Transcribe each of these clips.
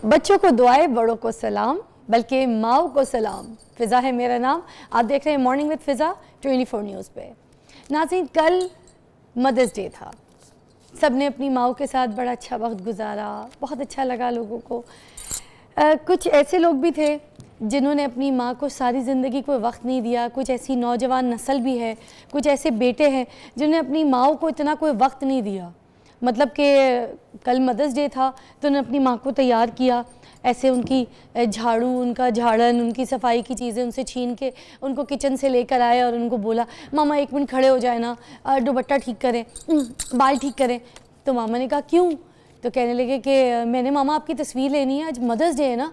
बच्चों को दुआएं, बड़ों को सलाम, बल्कि माओ को सलाम। फ़िज़ा है मेरा नाम। आप देख रहे हैं मॉर्निंग विद फ़िज़ा 24 न्यूज़ पे। नाज़रीन, कल मदर्स डे था। सब ने अपनी माओ के साथ बड़ा अच्छा वक्त गुजारा, बहुत अच्छा लगा लोगों को। कुछ ऐसे लोग भी थे जिन्होंने अपनी माँ को सारी ज़िंदगी कोई वक्त नहीं दिया। कुछ ऐसी नौजवान नस्ल भी है, कुछ ऐसे बेटे हैं जिन्होंने अपनी माओ को इतना कोई वक्त नहीं दिया। मतलब कि कल मदर्स डे था तो उन्होंने अपनी माँ को तैयार किया, ऐसे उनकी झाड़ू, उनका झाड़न, उनकी सफाई की चीज़ें उनसे छीन के उनको किचन से लेकर आए और उनको बोला, मामा 1 मिनट खड़े हो जाए ना, दुपट्टा ठीक करें, बाल ठीक करें। तो मामा ने कहा क्यों? तो कहने लगे कि मैंने मामा आपकी तस्वीर लेनी है, आज मदर्स डे है ना।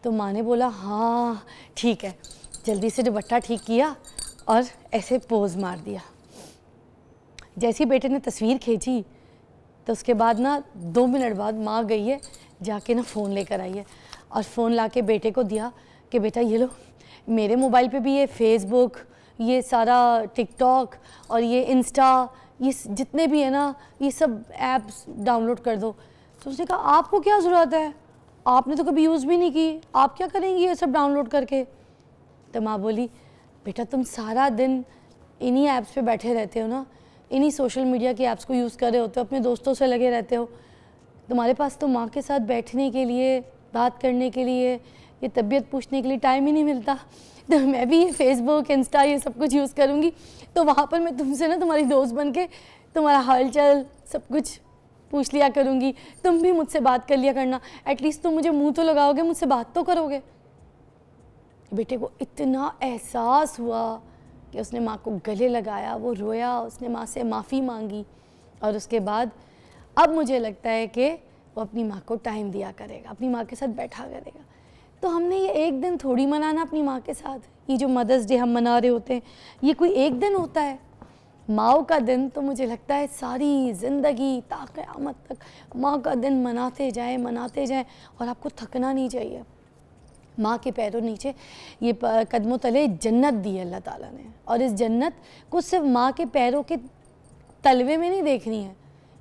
तो माँ ने बोला हाँ ठीक है। जल्दी से दुपट्टा ठीक किया और ऐसे पोज मार दिया। जैसे ही बेटे ने तस्वीर खींची तो उसके बाद ना 2 मिनट बाद माँ गई है, जाके ना फ़ोन लेकर आई है और फ़ोन ला के बेटे को दिया कि बेटा ये लो, मेरे मोबाइल पे भी ये फेसबुक, ये सारा टिकटॉक और ये इंस्टा, ये जितने भी है ना, ये सब ऐप्स डाउनलोड कर दो। तो उसने कहा आपको क्या ज़रूरत है, आपने तो कभी यूज़ भी नहीं की, आप क्या करेंगी ये सब डाउनलोड करके। तो माँ बोली बेटा तुम सारा दिन इन्हीं ऐप्स पे बैठे रहते हो ना, इन्हीं सोशल मीडिया के ऐप्स को यूज़ कर रहे होते हो, अपने दोस्तों से लगे रहते हो, तुम्हारे पास तो माँ के साथ बैठने के लिए, बात करने के लिए, ये तबीयत पूछने के लिए टाइम ही नहीं मिलता। तो मैं भी ये फेसबुक, इंस्टा, ये सब कुछ यूज़ करूँगी तो वहाँ पर मैं तुमसे ना तुम्हारी दोस्त बन के तुम्हारा हाल चाल सब कुछ पूछ लिया करूँगी, तुम भी मुझसे बात कर लिया करना, एटलीस्ट तुम मुझे मुँह तो लगाओगे, मुझसे बात तो करोगे। बेटे को इतना एहसास हुआ कि उसने माँ को गले लगाया, वो रोया, उसने माँ से माफ़ी मांगी और उसके बाद अब मुझे लगता है कि वो अपनी माँ को टाइम दिया करेगा, अपनी माँ के साथ बैठा करेगा। तो हमने ये एक दिन थोड़ी मनाना अपनी माँ के साथ, ये जो मदर्स डे हम मना रहे होते हैं ये कोई एक दिन होता है। माँ का दिन तो मुझे लगता है सारी ज़िंदगी ता क़यामत तक माँ का दिन मनाते जाएं और आपको थकना नहीं चाहिए। माँ के पैरों नीचे ये कदमों तले जन्नत दी है अल्लाह ताला ने, और इस जन्नत को सिर्फ माँ के पैरों के तलवे में नहीं देखनी है,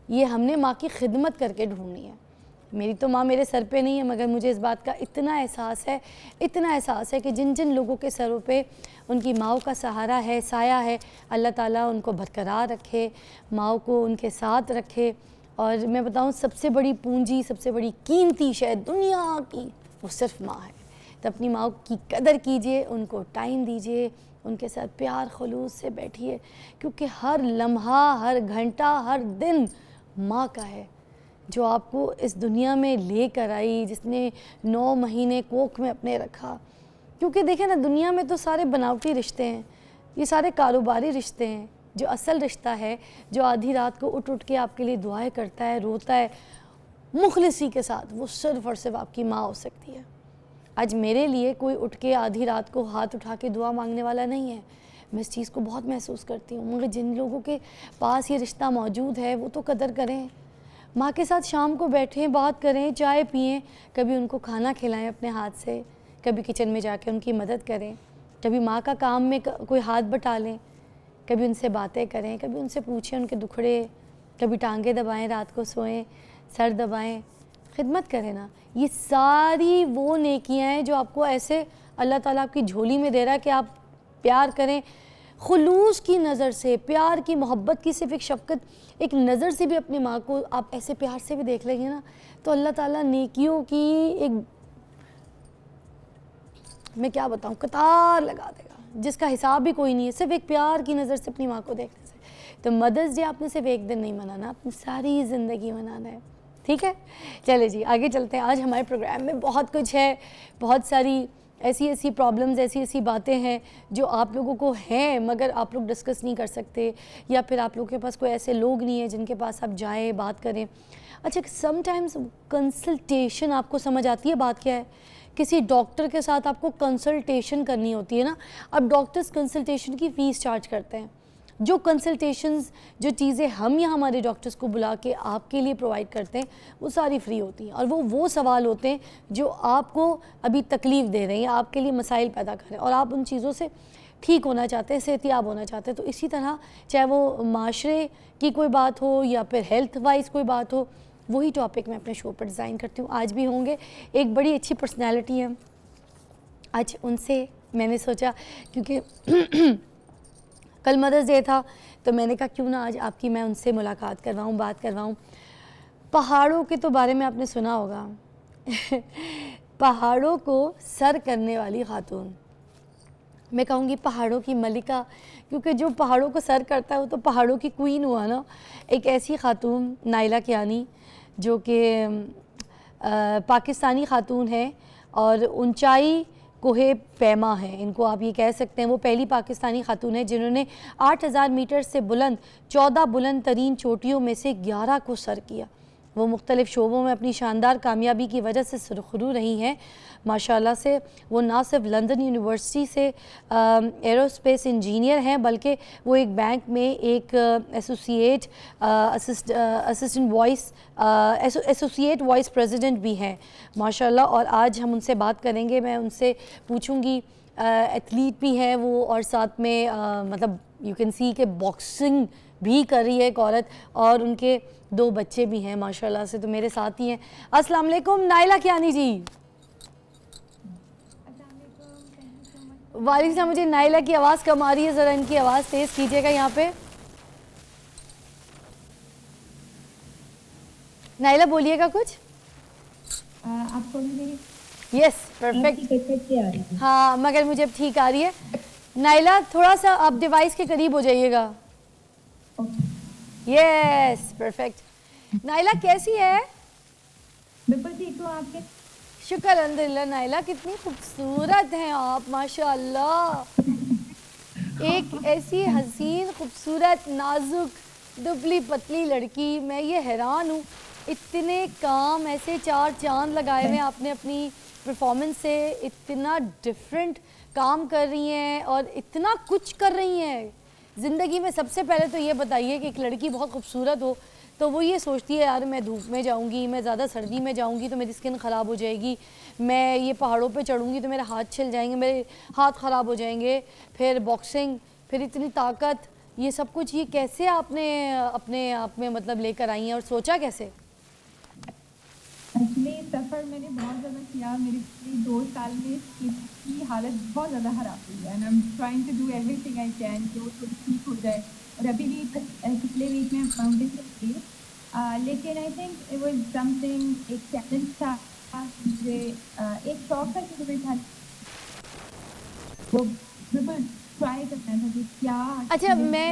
ये हमने माँ की खिदमत करके ढूंढनी है। मेरी तो माँ मेरे सर पे नहीं है, मगर मुझे इस बात का इतना एहसास है कि जिन जिन लोगों के सरों पे उनकी माँ का सहारा है, साया है, अल्लाह ताला उनको बरकरार रखे, माँ को उनके साथ रखे। और मैं बताऊँ सबसे बड़ी पूंजी, सबसे बड़ी कीमती शय दुनिया की वो सिर्फ माँ है। तो अपनी माँ की कदर कीजिए, उनको टाइम दीजिए, उनके साथ प्यार खलूस से बैठिए, क्योंकि हर लम्हा, हर घंटा, हर दिन माँ का है, जो आपको इस दुनिया में लेकर आई, जिसने 9 महीने कोख में अपने रखा। क्योंकि देखें ना, दुनिया में तो सारे बनावटी रिश्ते हैं, ये सारे कारोबारी रिश्ते हैं। जो असल रिश्ता है, जो आधी रात को उठ के आपके लिए दुआएं करता है, रोता है मुखलिसी के साथ, वो सिर्फ़ और सिर्फ आपकी माँ हो सकती है। आज मेरे लिए कोई उठ के आधी रात को हाथ उठा के दुआ मांगने वाला नहीं है, मैं इस चीज़ को बहुत महसूस करती हूँ। मगर जिन लोगों के पास ये रिश्ता मौजूद है वो तो कदर करें, माँ के साथ शाम को बैठें, बात करें, चाय पिएं, कभी उनको खाना खिलाएं अपने हाथ से, कभी किचन में जाके उनकी मदद करें, कभी माँ का काम में कोई हाथ बटा लें, कभी उनसे बातें करें, कभी उनसे पूछें उनके दुखड़े, कभी टांगे दबाएं, रात को सोएं, सर दबाएं, खिदमत करें ना। ये सारी वो नेकियां हैं जो आपको ऐसे अल्लाह ताला आपकी झोली में दे रहा है कि आप प्यार करें खुलूस की नज़र से, प्यार की, मोहब्बत की, सिर्फ एक शफ़क़त, एक नज़र से भी अपनी माँ को आप ऐसे प्यार से भी देख लेंगे ना, तो अल्लाह ताला नेकियों की एक, मैं क्या बताऊँ, कतार लगा देगा जिसका हिसाब भी कोई नहीं है, सिर्फ एक प्यार की नज़र से अपनी माँ को देखने से। तो मदर्स डे आपने सिर्फ एक दिन नहीं मनाना, अपनी सारी ज़िंदगी मनाना है। ठीक है, चले जी आगे चलते हैं। आज हमारे प्रोग्राम में बहुत कुछ है, बहुत सारी ऐसी प्रॉब्लम्स, ऐसी बातें हैं जो आप लोगों को हैं मगर आप लोग डिस्कस नहीं कर सकते, या फिर आप लोगों के पास कोई ऐसे लोग नहीं है जिनके पास आप जाएं, बात करें। अच्छा, समटाइम्स कंसल्टेशन, आपको समझ आती है बात क्या है? किसी डॉक्टर के साथ आपको कंसल्टेशन करनी होती है ना। अब डॉक्टर्स कंसल्टेशन की फ़ीस चार्ज करते हैं। जो कंसल्टेशंस, जो चीज़ें हम यहाँ हमारे डॉक्टर्स को बुला के आपके लिए प्रोवाइड करते हैं, वो सारी फ्री होती हैं, और वो सवाल होते हैं जो आपको अभी तकलीफ़ दे रहे हैं, आपके लिए मसाइल पैदा कर रहे हैं, और आप उन चीज़ों से ठीक होना चाहते हैं, सेहतियाब होना चाहते हैं। तो इसी तरह चाहे वो माशरे की कोई बात हो या फिर हेल्थ वाइज कोई बात हो, वही टॉपिक मैं अपने शो पर डिज़ाइन करती हूँ। आज भी होंगे, एक बड़ी अच्छी पर्सनैलिटी है, आज उनसे मैंने सोचा, क्योंकि कल मदर्स डे था, तो मैंने कहा क्यों ना आज आपकी मैं उनसे मुलाकात करवाऊँ, बात करवाऊँ। पहाड़ों के तो बारे में आपने सुना होगा पहाड़ों को सर करने वाली खातून, मैं कहूँगी पहाड़ों की मलिका, क्योंकि जो पहाड़ों को सर करता है वो तो पहाड़ों की क्वीन हुआ ना। एक ऐसी खातून नाइला कियानी जो कि पाकिस्तानी खातून है और ऊंचाई कोहे पैमा है, इनको आप ये कह सकते हैं। वो पहली पाकिस्तानी खातून है जिन्होंने 8000 मीटर से बुलंद 14 बुलंद तरीन चोटियों में से 11 को सर किया। वो मुख्तलिफ़ शोबों में अपनी शानदार कामयाबी की वजह से सुरखरू रही हैं माशाल्लाह से। वो ना सिर्फ लंदन यूनिवर्सिटी से एरोस्पेस इंजीनियर हैं, बल्कि वो एक बैंक में एक एसोसिएट वाइस प्रेसिडेंट भी हैं माशाल्लाह। और आज हम उनसे बात करेंगे, मैं उनसे पूछूंगी, एथलीट भी हैं वो और साथ में मतलब यू कैन सी कि बॉक्सिंग भी कर रही है एक औरत, और उनके 2 बच्चे भी हैं माशाल्लाह से। तो मेरे साथ ही हैं। अस्सलाम वालेकुम नाइला कियानी जी। वालेकुम सलाम। मुझे नाइला की आवाज़ कम आ रही है, ज़रा इनकी आवाज़ तेज़ कीजिएगा यहाँ पे। नाइला बोलिएगा कुछ। आपको मेरी यस परफेक्ट। हाँ मगर मुझे अब ठीक आ रही है। नाइला थोड़ा सा आप डिवाइस के करीब हो जाइएगा। Yes perfect. नाइला कैसी है? बिल्कुल ठीक हूँ, आपके? शुक्र अल्हम्दुलिल्लाह। नाइला कितनी खूबसूरत हैं आप माशाल्लाह। एक ऐसी हसीन खूबसूरत नाजुक दुबली पतली लड़की, मैं ये हैरान हूँ, इतने काम ऐसे 4 चांद लगाए हुए आपने अपनी परफॉर्मेंस से, इतना डिफरेंट काम कर रही हैं और इतना कुछ कर रही हैं ज़िंदगी में। सबसे पहले तो ये बताइए कि एक लड़की बहुत खूबसूरत हो तो वो ये सोचती है यार मैं धूप में जाऊंगी, मैं ज़्यादा सर्दी में जाऊंगी तो मेरी स्किन ख़राब हो जाएगी, मैं ये पहाड़ों पे चढ़ूंगी तो मेरे हाथ छिल जाएंगे, मेरे हाथ ख़राब हो जाएंगे, फिर बॉक्सिंग, फिर इतनी ताकत, ये सब कुछ ये कैसे आपने अपने आप में मतलब लेकर आई हैं और सोचा कैसे? एक्चुअली सफ़र मैंने बहुत ज़्यादा किया। मेरी 2 साल में इसकी हालत बहुत ज़्यादा ख़राब हुई है and I am trying to do everything I can कि वो थोड़ी ठीक हो जाए। और अभी भी पिछले वीक में फाउंडेशन की, लेकिन I think it was something, एक चैलेंज था मुझे, एक शौक था कि मुझे था वो बिल्कुल ट्राई करना था कि क्या। अच्छा मैं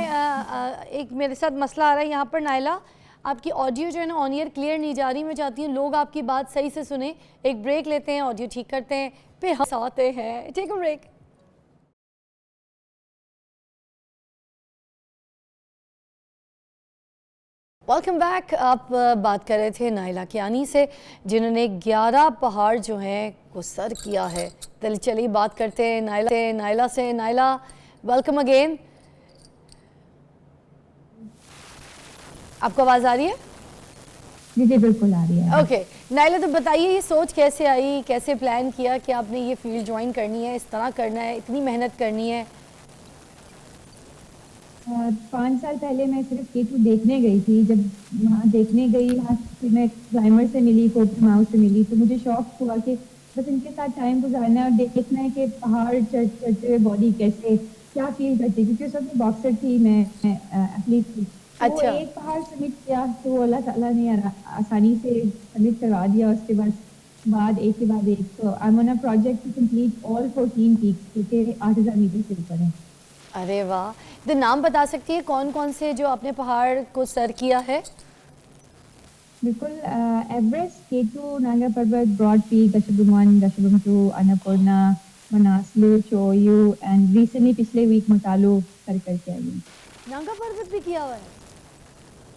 एक मेरे साथ मसला आ रहा है यहाँ पर नाइला, आपकी ऑडियो जो है ना ऑन ईयर क्लियर नहीं जा रही। मैं चाहती हूँ लोग आपकी बात सही से सुने। एक ब्रेक लेते हैं, ऑडियो ठीक करते हैं, फिर हम आते हैं। Take a break. Welcome back. आप बात कर रहे थे नाइला कियानी से जिन्होंने 11 पहाड़ जो हैं को सर किया है। चलिए बात करते हैं नाइला से। Naila welcome again. आपको आवाज़ आ रही है? जी जी बिल्कुल आ रही है। ओके नाइला, तो बताइए ये सोच कैसे आई, कैसे प्लान किया कि आपने ये फील्ड ज्वाइन करनी है, इस तरह करना है, इतनी मेहनत करनी है? 5 साल पहले मैं सिर्फ K2 देखने गई थी। जब वहाँ देखने गई, वहाँ फिर मैं क्लाइमर से मिली, कोपी माउस से मिली, तो मुझे शौक हुआ कि बस इनके साथ टाइम गुजारना है और देखना है कि पहाड़ चढ़ते हुए बॉडी कैसे क्या फील करती है, क्योंकि उस वक्त बॉक्सर थी, मैं एथलीट थी। तो अच्छा। वो एक पहाड़ सबमिट किया तो वो अल्लाह ताला ने आसानी से सबमिट करवा दिया। उसके बाद एक के बाद एक, तो I am on a project to complete all 14 peaks, क्योंकि 8000 मीटर से ऊपर है। अरे वाह, तो नाम बता सकती है कौन कौन से जो आपने पहाड़ को सर किया है? बिल्कुल, Everest, K2, Nanga Parbat, broad peak, Gasherbrum, Gasherbrum, Annapurna, Manaslu, Cho Oyu and recently पिछले वीक मोटालो सर करके आई हूँ। नागा पर्वत भी किया हुआ है?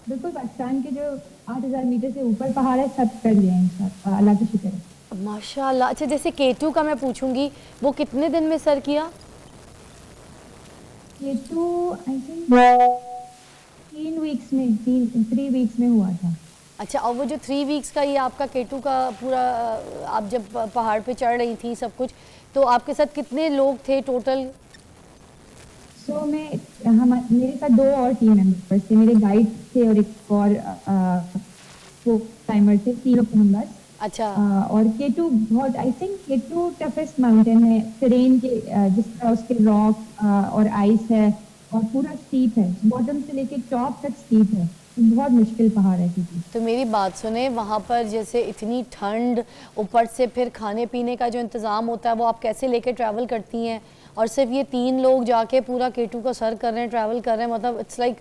बिल्कुल, पाकिस्तान के जो 8000 मीटर से ऊपर पहाड़ है सब कर लिए हैं, अल्लाह का शुक्र है। माशाल्लाह। अच्छा जैसे K2 का मैं पूछूंगी, वो कितने दिन में सर किया? K2 आई थिंक 3 वीक्स में हुआ था। अच्छा, और वो जो 3 वीक्स का ये आपका K2 का पूरा, आप जब पहाड़ पे चढ़ रही थी सब कुछ, तो आपके साथ कितने लोग थे टोटल? मेरे साथ 2 और टीम मेंबर्स थे, मेरे गाइड थे और एक और वो क्लाइमर थे, 3 लोग थे हम बस। अच्छा। और केटू बहुत, आई थिंक केटू टफेस्ट माउंटेन है टेरेन के, जिस तरह उसके रॉक और आइस है और पूरा स्टीप है, बॉटम से लेके टॉप तक स्टीप है, बहुत मुश्किल पहाड़ है केटू। तो मेरी बात सुने, वहाँ पर जैसे इतनी ठंड, ऊपर से फिर खाने पीने का जो इंतज़ाम होता है वो आप कैसे लेके ट्रैवल करती हैं? और सिर्फ ये 3 लोग जाके पूरा केटू का सर कर रहे हैं, ट्रैवल कर रहे हैं, मतलब it's like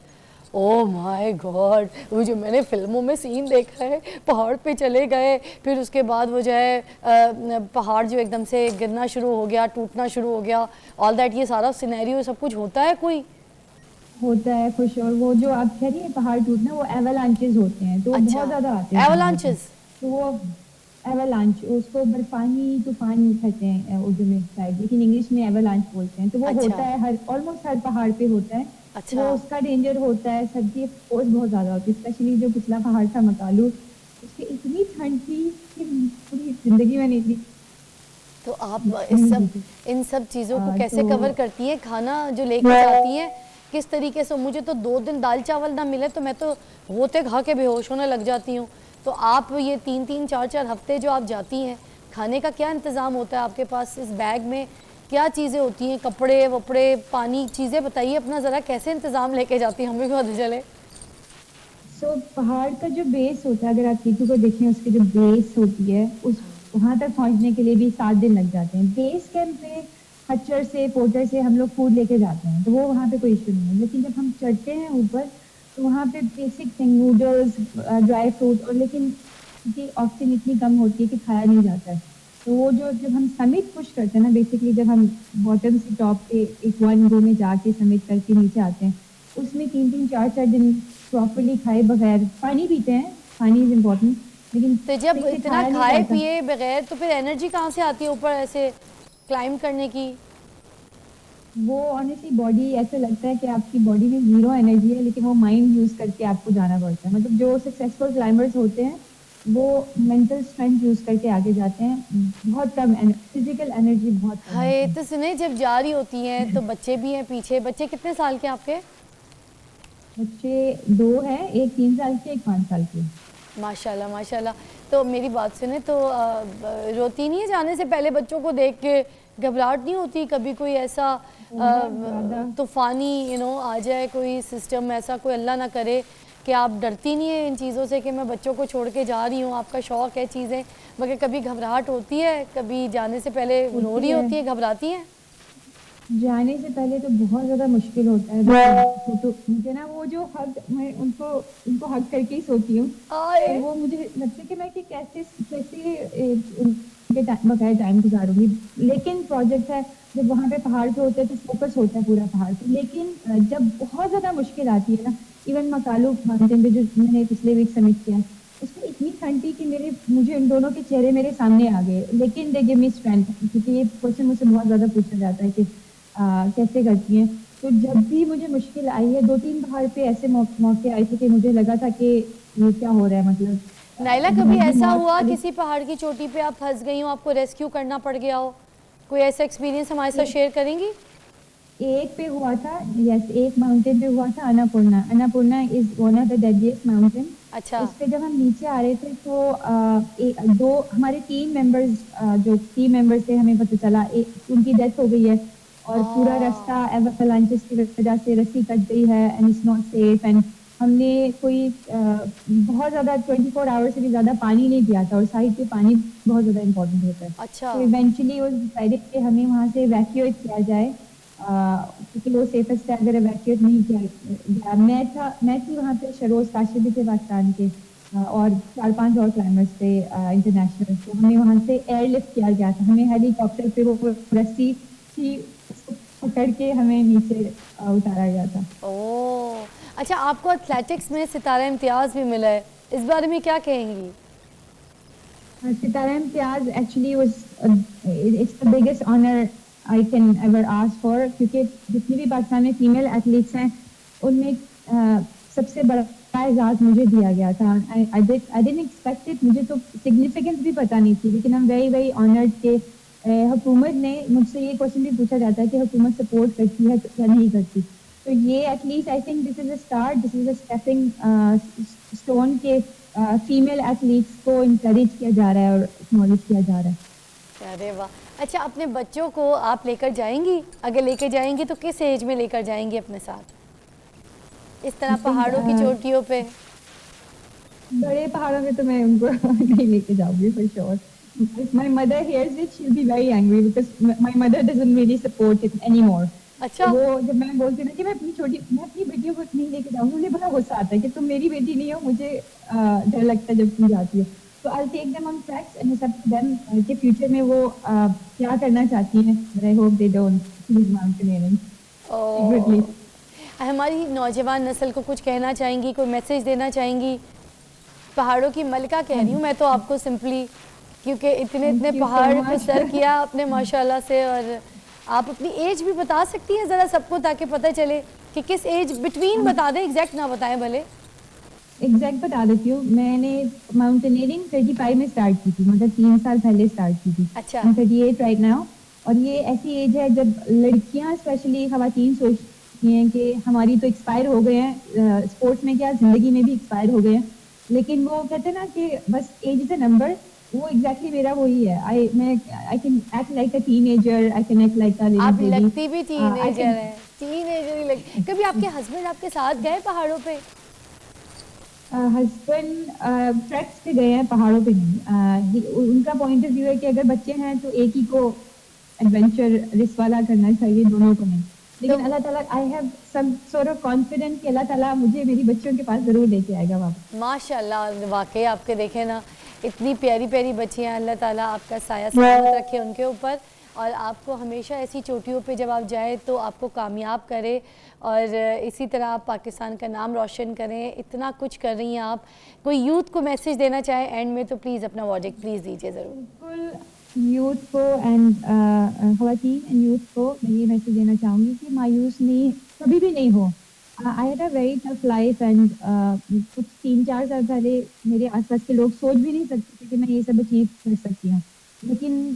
oh my God. वो जो मैंने फिल्मों में सीन देखा है, पहाड़ पे चले गए, फिर उसके बाद वो जो है पहाड़ जो एकदम से गिरना शुरू हो गया, टूटना शुरू हो गया, ऑल दैट, ये सारा सिनेरियो सब कुछ होता है कोई? होता है खुश। और वो जो आप कह रही है पहाड़ टूटना, वो एवलांचेस होते हैं, तो वो अच्छा, बहुत ज्यादा आते हैं पहाड़ पे। एवलांचेस। तो वो एवलांच, उसको बर्फानी तूफान कहते हैं उर्दू में शायद, लेकिन इंग्लिश में एवलांच बोलते हैं। तो वो अच्छा होता है हर, ऑलमोस्ट हर पहाड़ पे होता है। तो अच्छा। वो उसका डेंजर होता है, सर्दी फोर्स बहुत ज्यादा होती है, स्पेशली जो पिछला पहाड़ था मकालू, उसकी इतनी ठंड थी कि पूरी जिंदगी में नहीं थी। तो आप नहीं थी थी। इन सब चीज़ों को कैसे तो कवर करती हैं? खाना जो लेके जाती हैं किस तरीके से? मुझे तो 2 दिन दाल चावल ना मिले तो मैं तो होते खा के बेहोश होने लग जाती हूँ। तो आप ये 3-3 4-4 हफ्ते जो आप जाती हैं, खाने का क्या इंतज़ाम होता है आपके पास? इस बैग में क्या चीज़ें होती हैं? कपड़े वपड़े, पानी, चीज़ें बताइए अपना ज़रा, कैसे इंतज़ाम लेके जाती हैं, हमें भी पता चले। पहाड़ का जो बेस होता है, अगर आप केटू को देखें, उसकी जो बेस होती है, उस वहां तक पहुंचने के लिए भी 7 दिन लग जाते हैं। बेस कैंप पे हच्चर से पोर्टर से हम लोग फूड लेके जाते हैं, तो वो वहां पे कोई इश्यू नहीं है। लेकिन जब हम चढ़ते हैं ऊपर, तो वहां पे basic thing, noodles, dry fruit, और लेकिन क्योंकि ऑक्सीजन इतनी कम होती है कि खाया नहीं जाता है। तो वो जो जब हम समिट पुश करते हैं ना, बेसिकली जब हम बॉटम से टॉप पे एक 1 गो में जाके समिट करके नीचे आते हैं, उसमें 3-3 4-4 दिन प्रॉपरली खाए बगैर पानी पीते हैं। पानी इज इम्पोर्टेंट, लेकिन तो जब सही से इतना खाया नहीं खाए जाता। पिए बगैर, तो फिर एनर्जी कहाँ से आती है ऊपर ऐसे क्लाइंब करने की? वो ऑनेस्टली बॉडी, ऐसा लगता है कि आपकी बॉडी में जीरो एनर्जी है, लेकिन वो माइंड यूज करके आपको जाना पड़ता है। मतलब जो सक्सेसफुल क्लाइंबर्स होते हैं, वो मेंटल स्ट्रेंथ यूज करके आगे जाते हैं। बहुत कम फिजिकल एनर्जी बहुत कम होती हाय, है। तो सुने, जब जा रही होती हैं तो बच्चे भी हैं पीछे। बच्चे कितने साल के हैं आपके? बच्चे 2 हैं, एक 3 साल के, एक 5 साल के। माशाल्लाह माशाल्लाह। तो मेरी बात सुने, तो रोती नहीं है जाने से पहले बच्चों को देख के? घबराहट नहीं होती कभी कोई ऐसा बहुत ज्यादा। तूफ़ानी आ जाए कोई सिस्टम ऐसा, कोई अल्लाह ना करे, कि आप डरती नहीं है इन चीज़ों से कि मैं बच्चों को छोड़ के जा रही हूँ? आपका शौक़ है चीज़ें, मगर कभी घबराहट होती है? कभी जाने से पहले रो होती रही है। होती है, घबराती हैं? जाने से पहले तो बहुत ज्यादा मुश्किल होता है। तो मुझे ना वो जो हग, मैं उनको उनको हग करके ही सोती हूँ। आए। और वो मुझे लगता है कि मैं कि कैसे कैसे उनके बगैर टाइम गुजारूंगी। लेकिन प्रोजेक्ट है, जब वहाँ पे पहाड़ पे होते हैं तो फोकस होता है पूरा पहाड़ पे। लेकिन जब बहुत ज्यादा मुश्किल आती है ना, इवन मकालू माउंटेन पे जो मैंने पिछले वीक सबमिट किया, उसमें इतनी ठंड थी कि मुझे उन दोनों के चेहरे मेरे सामने आ गए। लेकिन दे गिव मी स्ट्रेंथ, क्योंकि ये क्वेश्चन मुझसे बहुत ज्यादा पूछा जाता है कि कैसे करती हैं। तो जब भी मुझे मुश्किल आई है, 2-3 पहाड़ पे ऐसे मौके आए थे कि मुझे लगा था कि ये क्या हो रहा है, मतलब नाइला, कभी जिंदगी ऐसा मौत हुआ वाली। किसी पहाड़ की चोटी पे आप फंस गई हो, आपको रेस्क्यू करना पड़ गया हो? कोई ऐसा एक्सपीरियंस हमारे साथ शेयर करेंगी? एक पे हुआ था, यस, एक माउंटेन पे हुआ था, Annapurna. Annapurna is one of the deadliest mountain. अच्छा। उस पे जब हम नीचे आ रहे थे, तो दो हमारे टीम मेंबर्स, जो टीम मेंबर्स थे, हमें पता चला उनकी डेथ हो गई है। और पूरा रास्ता एवलांचेस की वजह से रस्सी कट गई है, and it's not safe. And हमने कोई बहुत ज्यादा 24 आवर्स से भी ज्यादा पानी नहीं पिया था, और साइड पे पानी बहुत ज्यादा इंपॉर्टेंट होता है। अच्छा। तो इवेंचुअली वो डिसाइडेड कि हमें वहाँ से इवैक्यूएट किया जाए, क्योंकि वो सेफेस्ट है। अगर इवैक्यूएट नहीं किया गया, मैं थी वहाँ पे, शरोज काशिफ भी थे पाकिस्तान के, और 4-5 और क्लाइंबर्स थे इंटरनेशनल। तो हमें वहाँ से एयरलिफ्ट किया गया था। हमें हेलीकॉप्टर पे वो रस्सी थी, उसको पकड़ के हमें नीचे उतारा गया था। ओह, अच्छा, आपको एथलेटिक्स में सितारा इम्तियाज़ भी मिला है, इस बारे में क्या कहेंगी? Sitara Imtiaz actually was, it's the biggest honour I can ever ask for, क्योंकि जितनी भी पाकिस्तान में फीमेल एथलीट्स हैं, उनमें सबसे बड़ा एजाज मुझे दिया गया था। आई डिडंट एक्सपेक्ट इट, मुझे तो सिग्निफिकेंस भी पता नहीं थी, लेकिन I am very very honoured के हुकूमत ने, मुझसे ये क्वेश्चन भी पूछा जाता है कि हुकूमत सपोर्ट करती है या नहीं करती। तो ये at least I think this is a start, this is a stepping stone के फीमेल एथलीट्स को इंकरेज किया जा रहा है और एक्नॉलेज किया जा रहा है। अरे वाह। अच्छा, अपने बच्चों को आप लेकर जाएंगी? अगर लेकर जाएंगी तो किस एज में लेकर जाएंगी अपने साथ, इस तरह पहाड़ों की चोटियों पे? बड़े पहाड़ों में तो मैं उनको नहीं लेके जाऊंगी for sure. If my mother hears it, she'll be very angry because my mother doesn't really support it anymore. अच्छा। वो जब मैं बोलती हूँ ना कि मैं अपनी बेटियों को नहीं लेके जाऊंगी, उन्हें बड़ा गुस्सा आता है कि तुम मेरी बेटी नहीं हो, मुझे डर लगता है जब तुम जाती हो। तो I'll take them on tracks and it's up to them कि फ्यूचर में वो क्या करना चाहती हैं। But I hope they don't choose mountaineering secretly. हमारी नौजवान नस्ल को कुछ कहना चाहेंगी, कोई मैसेज देना चाहेंगी? पहाड़ों की मलिका कह रही हूँ मैं तो आपको सिंपली, क्योंकि इतने Thank you so पहाड़ को much. सर किया आपने माशाल्लाह से। और आप अपनी एज भी बता सकती हैं ज़रा सबको, ताकि पता चले कि किस एज बिटवीन, बता दें, एग्जैक्ट ना बताएं भले। एग्जैक्ट बता देती हूँ, मैंने माउंटेनियरिंग 35 में स्टार्ट की थी, मतलब 3 साल पहले स्टार्ट की थी। अच्छा। 38 राइट नाउ। और ये ऐसी एज है जब लड़कियां स्पेशली खवातीन सोचती हैं कि हमारी तो एक्सपायर हो गए हैं, स्पोर्ट्स में क्या जिंदगी में भी एक्सपायर हो गए हैं, लेकिन वो कहते हैं ना कि बस एज इज अ नंबर। वो एग्जैक्टली मेरा वही है। I can act like a teenager, I can act like a little आप बेबी। लगती भी टीनेजर हैं, टीनेजर ही लगती। कभी आपके हस्बैंड आपके साथ गए पहाड़ों पे? हस्बैंड ट्रैक्स पे गए हैं, पहाड़ों पे नहीं। उनका पॉइंट ऑफ व्यू है कि अगर बच्चे हैं तो एक ही को एडवेंचर रिस्क वाला करना चाहिए, दोनों को नहीं। लेकिन अल्लाह ताला, I have some sort of confidence कि अल्लाह ताला मुझे मेरी बच्चियों के पास ज़रूर लेके आएगा वापस। माशाल्लाह, वाकई आपके देखे ना, इतनी प्यारी प्यारी बच्चियाँ, अल्लाह ताला आपका साया सलामत रखे उनके ऊपर, और आपको हमेशा ऐसी चोटियों पे जब आप जाए तो आपको कामयाब करे, और इसी तरह आप पाकिस्तान का नाम रोशन करें। इतना कुछ कर रही हैं आप। कोई यूथ को मैसेज देना चाहे एंड में तो प्लीज़ अपना वर्डिक्ट प्लीज़ दीजिए ज़रूर। बिल्कुल, यूथ को एंड ख़वातीन एंड यूथ को मैं ये मैसेज देना चाहूँगी कि मायूस नहीं, कभी भी नहीं हो। I had a very tough life and कुछ 3-4 साल पहले मेरे आसपास के लोग सोच भी नहीं सकते थे कि मैं ये सब अचीव कर सकती हूँ, लेकिन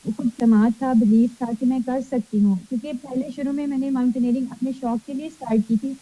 खुद समाज था, बिलीफ था कि मैं कर सकती हूँ। क्योंकि पहले शुरू में मैंने माउंटेनियरिंग अपने शौक के लिए स्टार्ट की थी।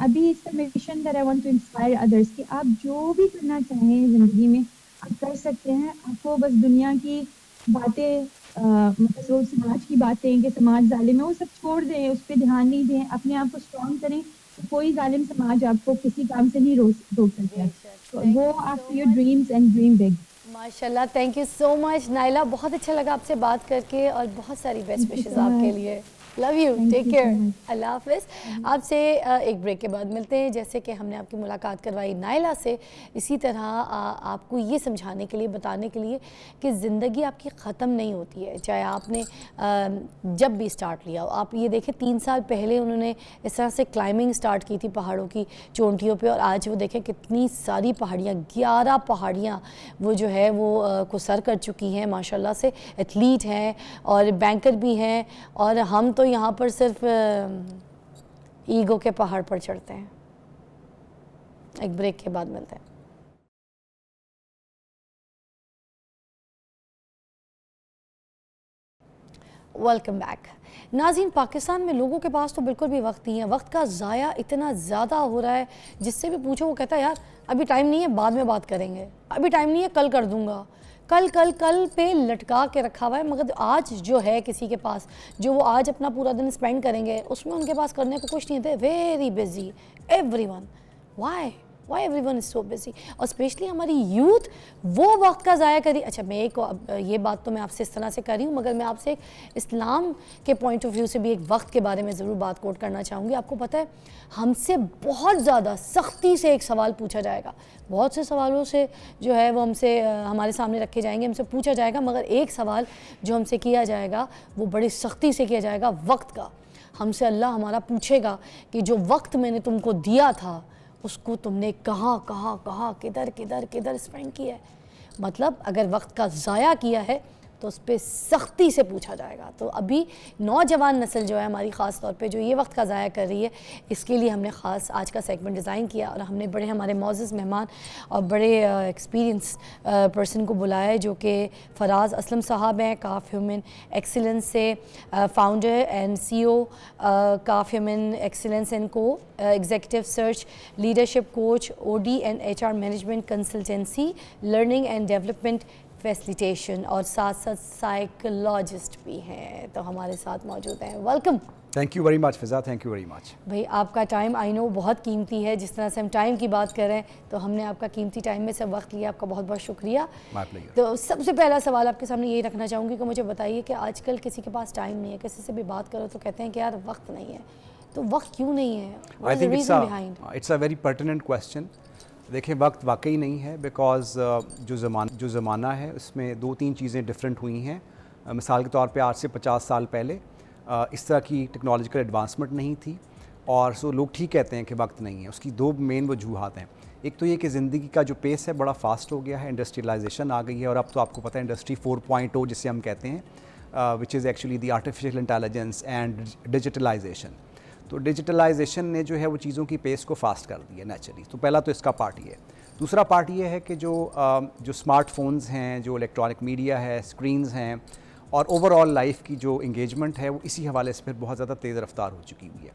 अभी it's a mission that I want to inspire others कि आप जो भी करना चाहें ज़िंदगी में आप कर सकते हैं। आपको बस दुनिया की बातें, मतलब समाज की बातें कि समाज जालिम है, वो सब छोड़ दें, उस पर ध्यान नहीं दें, अपने आप को स्ट्रॉन्ग करें। तो कोई जालिम समाज आपको किसी काम से नहीं रोक सकता है। तो go after your dreams and dream big. माशाल्लाह, thank you so much Naila, बहुत अच्छा लगा आपसे बात करके, और बहुत सारी बेस्ट विशेस आपके लिए। लव यू, टेक केयर, अल्लाह हाफिज़। आपसे एक ब्रेक के बाद मिलते हैं। जैसे कि हमने आपकी मुलाकात करवाई नाइला से, इसी तरह आपको ये समझाने के लिए, बताने के लिए कि ज़िंदगी आपकी ख़त्म नहीं होती है, चाहे आपने जब भी स्टार्ट लिया हो। आप ये देखें, 3 साल पहले उन्होंने इस तरह से क्लाइंबिंग स्टार्ट की थी पहाड़ों की चोटियों पे, और आज वो देखें कितनी सारी पहाड़ियाँ, 11 पहाड़ियाँ वो जो है वो को सर कर चुकी हैं माशाल्लाह से। एथलीट हैं और बैंकर भी हैं, और हम तो यहाँ पर सिर्फ ईगो के पहाड़ पर चढ़ते हैं। एक ब्रेक के बाद मिलते हैं। Welcome back. नाज़रीन, पाकिस्तान में लोगों के पास तो बिल्कुल भी वक्त नहीं है। वक्त का ज़ाया इतना ज़्यादा हो रहा है, जिससे भी पूछो वो कहता है यार अभी टाइम नहीं है, बाद में बात करेंगे, अभी टाइम नहीं है, कल कर दूंगा, कल कल कल पे लटका के रखा हुआ है। मगर आज जो है किसी के पास, जो वो आज अपना पूरा दिन स्पेंड करेंगे, उसमें उनके पास करने को कुछ नहीं थे। Very busy everyone. Why everyone is so busy, और स्पेशली हमारी यूथ वो वक्त का ज़ाया करी। अच्छा, मैं एक ये बात तो मैं आपसे इस तरह से कर रही हूँ, मगर मैं आपसे एक इस्लाम के पॉइंट ऑफ व्यू से भी एक वक्त के बारे में ज़रूर बात कोट करना चाहूँगी। आपको पता है, हमसे बहुत ज़्यादा सख्ती से एक सवाल पूछा जाएगा। बहुत से सवालों से जो है वो हमसे हमारे सामने रखे जाएंगे, हमसे पूछा जाएगा, मगर एक सवाल जो हमसे किया जाएगा वो बड़ी सख्ती से किया जाएगा, वक्त का। हमसे अल्लाह हमारा पूछेगा कि जो वक्त मैंने तुमको दिया था उसको तुमने कहाँ किधर स्पेंड किया है। मतलब अगर वक्त का ज़ाया किया है तो उस पर सख्ती से पूछा जाएगा। तो अभी नौजवान नस्ल जो है हमारी ख़ास तौर पे जो ये वक्त का ज़ाया कर रही है, इसके लिए हमने ख़ास आज का सेगमेंट डिज़ाइन किया और हमने बड़े हमारे मौजूद मेहमान और बड़े एक्सपीरियंस पर्सन को बुलाया है, जो कि फराज असलम साहब हैं, काफ ह्यूमन एक्सीलेंस से founder and CEO, Kaf human excellence and co executive search leadership coach, OD and HR management consultancy, learning and development facilitation, और साथ साथ साइकोलॉजिस्ट भी हैं, तो हमारे साथ मौजूद हैं। Welcome. Thank you very much Fiza, thank you very much. भाई आपका टाइम आई नो बहुत कीमती है, जिस तरह से हम टाइम की बात कर रहे हैं तो हमने आपका कीमती टाइम में से वक्त लिया, आपका बहुत बहुत शुक्रिया। My pleasure. तो सबसे पहला सवाल आपके सामने यही रखना चाहूँगी कि मुझे बताइए कि आजकल किसी के पास टाइम नहीं है, किसी से भी बात करो तो कहते हैं कि यार वक्त नहीं है, तो वक्त क्यों नहीं है? I think it's a very pertinent question. देखिए, वक्त वाकई नहीं है, बिकॉज जो ज़माना है उसमें 2-3 चीज़ें डिफरेंट हुई हैं। मिसाल के तौर पे आज से 50 साल पहले इस तरह की टेक्नोलॉजिकल एडवांसमेंट नहीं थी, और सो लोग ठीक कहते हैं कि वक्त नहीं है। उसकी 2 मेन वजूहात हैं। एक तो ये कि ज़िंदगी का जो पेस है बड़ा फास्ट हो गया है, इंडस्ट्रियलाइजेशन आ गई है, और अब तो आपको पता है इंडस्ट्री 4.0 जिसे हम कहते हैं, which is actually the artificial intelligence and digitalisation. तो डिजिटलाइजेशन ने जो है वो चीज़ों की पेस को फास्ट कर दिया नेचुरली। तो पहला तो इसका पार्ट ये है। दूसरा पार्ट ये है कि जो स्मार्टफोन्स हैं, जो इलेक्ट्रॉनिक मीडिया है, स्क्रीन्स हैं, और ओवरऑल लाइफ की जो इंगेजमेंट है वो इसी हवाले से फिर बहुत ज़्यादा तेज़ रफ्तार हो चुकी हुई है।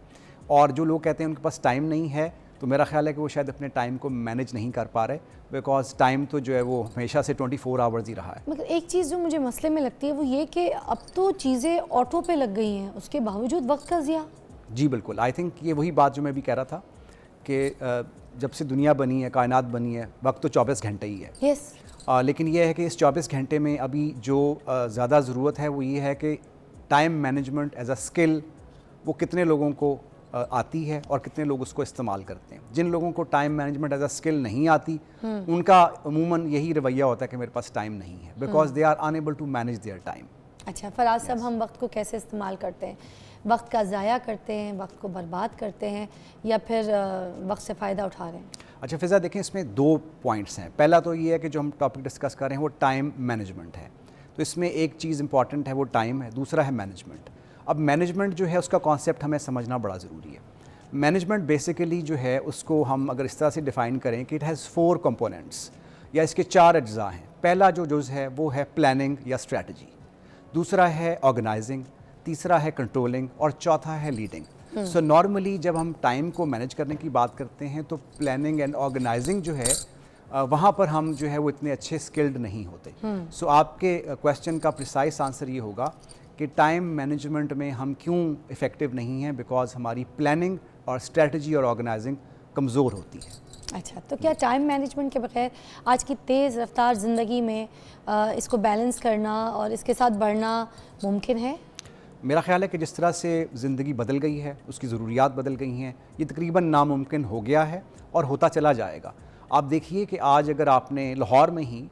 और जो लोग कहते हैं उनके पास टाइम नहीं है, तो मेरा ख्याल है कि वो शायद अपने टाइम को मैनेज नहीं कर पा रहे, बिकॉज टाइम तो जो है वो हमेशा से 24 आवर्स ही रहा है। मगर एक चीज़ जो मुझे मसले में लगती है वो ये कि अब तो चीज़ें ऑटो पे लग गई हैं, उसके बावजूद वक्त का ज़िया। जी बिल्कुल, आई थिंक ये वही बात जो मैं भी कह रहा था कि जब से दुनिया बनी है, कायनात बनी है, वक्त तो 24 घंटे ही है। यस। लेकिन ये है कि इस 24 घंटे में अभी जो ज़्यादा ज़रूरत है वो ये है कि time management as a skill वो कितने लोगों को आती है और कितने लोग उसको इस्तेमाल करते हैं। जिन लोगों को time management as a skill नहीं आती, उनका अमूमन यही रवैया होता है कि मेरे पास टाइम नहीं है, because they are unable to manage their time. अच्छा फराज साहब, हम वक्त को कैसे इस्तेमाल करते हैं? वक्त का ज़ाया करते हैं, वक्त को बर्बाद करते हैं, या फिर वक्त से फ़ायदा उठा रहे हैं? अच्छा फिज़ा, देखें इसमें 2 पॉइंट्स हैं। पहला तो ये है कि जो हम टॉपिक डिस्कस कर रहे हैं वो टाइम मैनेजमेंट है। तो इसमें एक चीज़ इंपॉर्टेंट है, वो टाइम है, दूसरा है मैनेजमेंट। अब मैनेजमेंट जो है उसका कॉन्सेप्ट हमें समझना बड़ा ज़रूरी है। मैनेजमेंट बेसिकली जो है उसको हम अगर इस तरह से डिफ़ाइन करें कि इट हैज़ 4 कंपोनेंट्स, या इसके 4 अज्जा हैं। पहला जो जुज़ है वो है प्लानिंग या स्ट्रैटेजी, दूसरा है ऑर्गेनाइजिंग, तीसरा है कंट्रोलिंग, और चौथा है लीडिंग। सो नॉर्मली जब हम टाइम को मैनेज करने की बात करते हैं तो प्लानिंग एंड ऑर्गेनाइजिंग जो है वहाँ पर हम जो है वो इतने अच्छे स्किल्ड नहीं होते। सो आपके क्वेश्चन का प्रिसाइज आंसर ये होगा कि टाइम मैनेजमेंट में हम क्यों इफ़ेक्टिव नहीं हैं, बिकॉज हमारी प्लानिंग और स्ट्रेटजी और ऑर्गेनाइजिंग कमज़ोर होती है। अच्छा, तो क्या टाइम मैनेजमेंट के बगैर आज की तेज़ रफ्तार ज़िंदगी में इसको बैलेंस करना और इसके साथ बढ़ना मुमकिन है? मेरा ख्याल है कि जिस तरह से ज़िंदगी बदल गई है, उसकी ज़रूरियात बदल गई हैं, ये तकरीबन नामुमकिन हो गया है और होता चला जाएगा। आप देखिए कि आज अगर आपने लाहौर में ही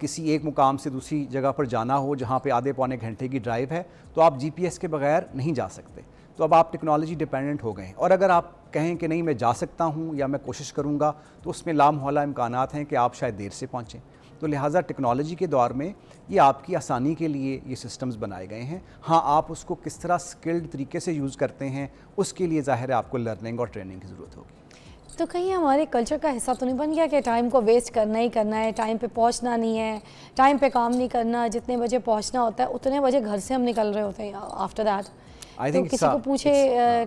किसी एक मुकाम से दूसरी जगह पर जाना हो जहाँ पे आधे पौने घंटे की ड्राइव है, तो आप GPS के बगैर नहीं जा सकते। तो अब आप टेक्नोलॉजी डिपेंडेंट हो गए हैं, और अगर आप कहें कि नहीं मैं जा सकता हूँ या मैं कोशिश करूँगा, तो उसमें लामहौला इम्कानात हैं कि आप शायद देर से पहुँचें। तो लिहाजा टेक्नोलॉजी के दौर में ये आपकी आसानी के लिए ये सिस्टम्स बनाए गए हैं। हाँ, आप उसको किस तरह स्किल्ड तरीके से यूज़ करते हैं उसके लिए ज़ाहिर है आपको लर्निंग और ट्रेनिंग की ज़रूरत होगी। तो कहीं हमारे कल्चर का हिस्सा तो नहीं बन गया कि टाइम को वेस्ट करना ही करना है, टाइम पे पहुंचना नहीं है, टाइम पे काम नहीं करना, जितने बजे पहुंचना होता है उतने बजे घर से हम निकल रहे होते हैं आफ्टर दैट। तो किसी को पूछे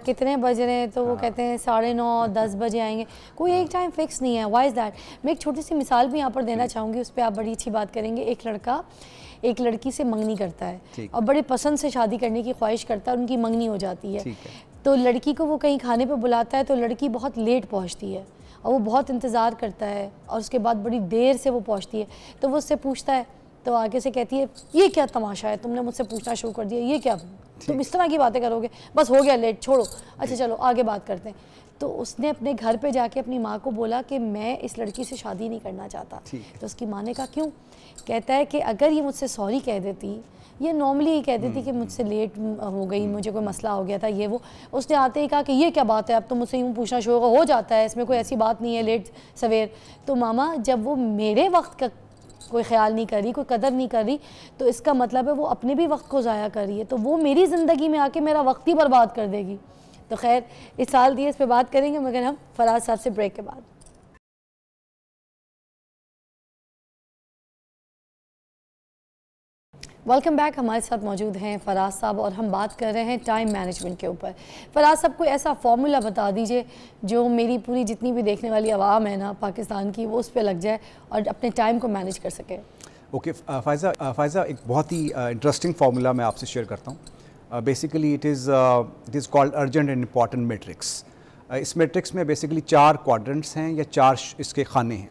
कितने बज रहे हैं तो वो कहते हैं 9:30 10 बजे आएंगे, कोई एक टाइम फिक्स नहीं है। Why is that? मैं एक छोटी सी मिसाल भी यहाँ पर देना चाहूँगी, उस पर आप बड़ी अच्छी बात करेंगे। एक लड़का एक लड़की से मंगनी करता है और बड़े पसंद से शादी करने की ख्वाहिश करता है, उनकी मंगनी हो जाती है। तो लड़की को वो कहीं खाने पे बुलाता है तो लड़की बहुत लेट पहुंचती है और वो बहुत इंतज़ार करता है और उसके बाद बड़ी देर से वो पहुंचती है। तो वो उससे पूछता है तो आगे से कहती है ये क्या तमाशा है, तुमने मुझसे पूछना शुरू कर दिया, ये क्या तुम इस तरह की बातें करोगे, बस हो गया लेट, छोड़ो, अच्छा चलो आगे बात करते हैं। तो उसने अपने घर पे जाके अपनी माँ को बोला कि मैं इस लड़की से शादी नहीं करना चाहता। तो उसकी माँ ने कहा क्यों? कहता है कि अगर ये मुझसे सॉरी कह देती, ये नॉर्मली ही कह देती कि मुझसे लेट हो गई, मुझे कोई मसला हो गया था, ये वो, उसने आते ही कहा कि ये क्या बात है, अब तो मुझसे यूँ पूछना शुरू हो जाता है, इसमें कोई ऐसी बात नहीं है लेट सवेर। तो मामा जब वो मेरे वक्त का कोई ख्याल नहीं कर रही, कोई कदर नहीं कर रही, तो इसका मतलब है वो अपने भी वक्त को ज़ाया कर रही है, तो वो मेरी ज़िंदगी में आके मेरा वक्त ही बर्बाद कर देगी। तो खैर इस साल दिए इस पे बात करेंगे, मगर हम फराज साहब से ब्रेक के बाद। Welcome back. हमारे साथ मौजूद हैं फराज साहब और हम बात कर रहे हैं टाइम मैनेजमेंट के ऊपर। फराज साहब कोई ऐसा फार्मूला बता दीजिए जो मेरी पूरी जितनी भी देखने वाली आवाम है ना पाकिस्तान की, वो उस पर लग जाए और अपने टाइम को मैनेज कर सके। ओके फ़ायज़ा एक बहुत ही इंटरेस्टिंग फार्मूला मैं आपसे शेयर करता हूँ। Basically it is called urgent and important matrix. इस मैट्रिक्स में बेसिकली 4 क्वाड्रेंट्स हैं या 4 इसके खाने हैं।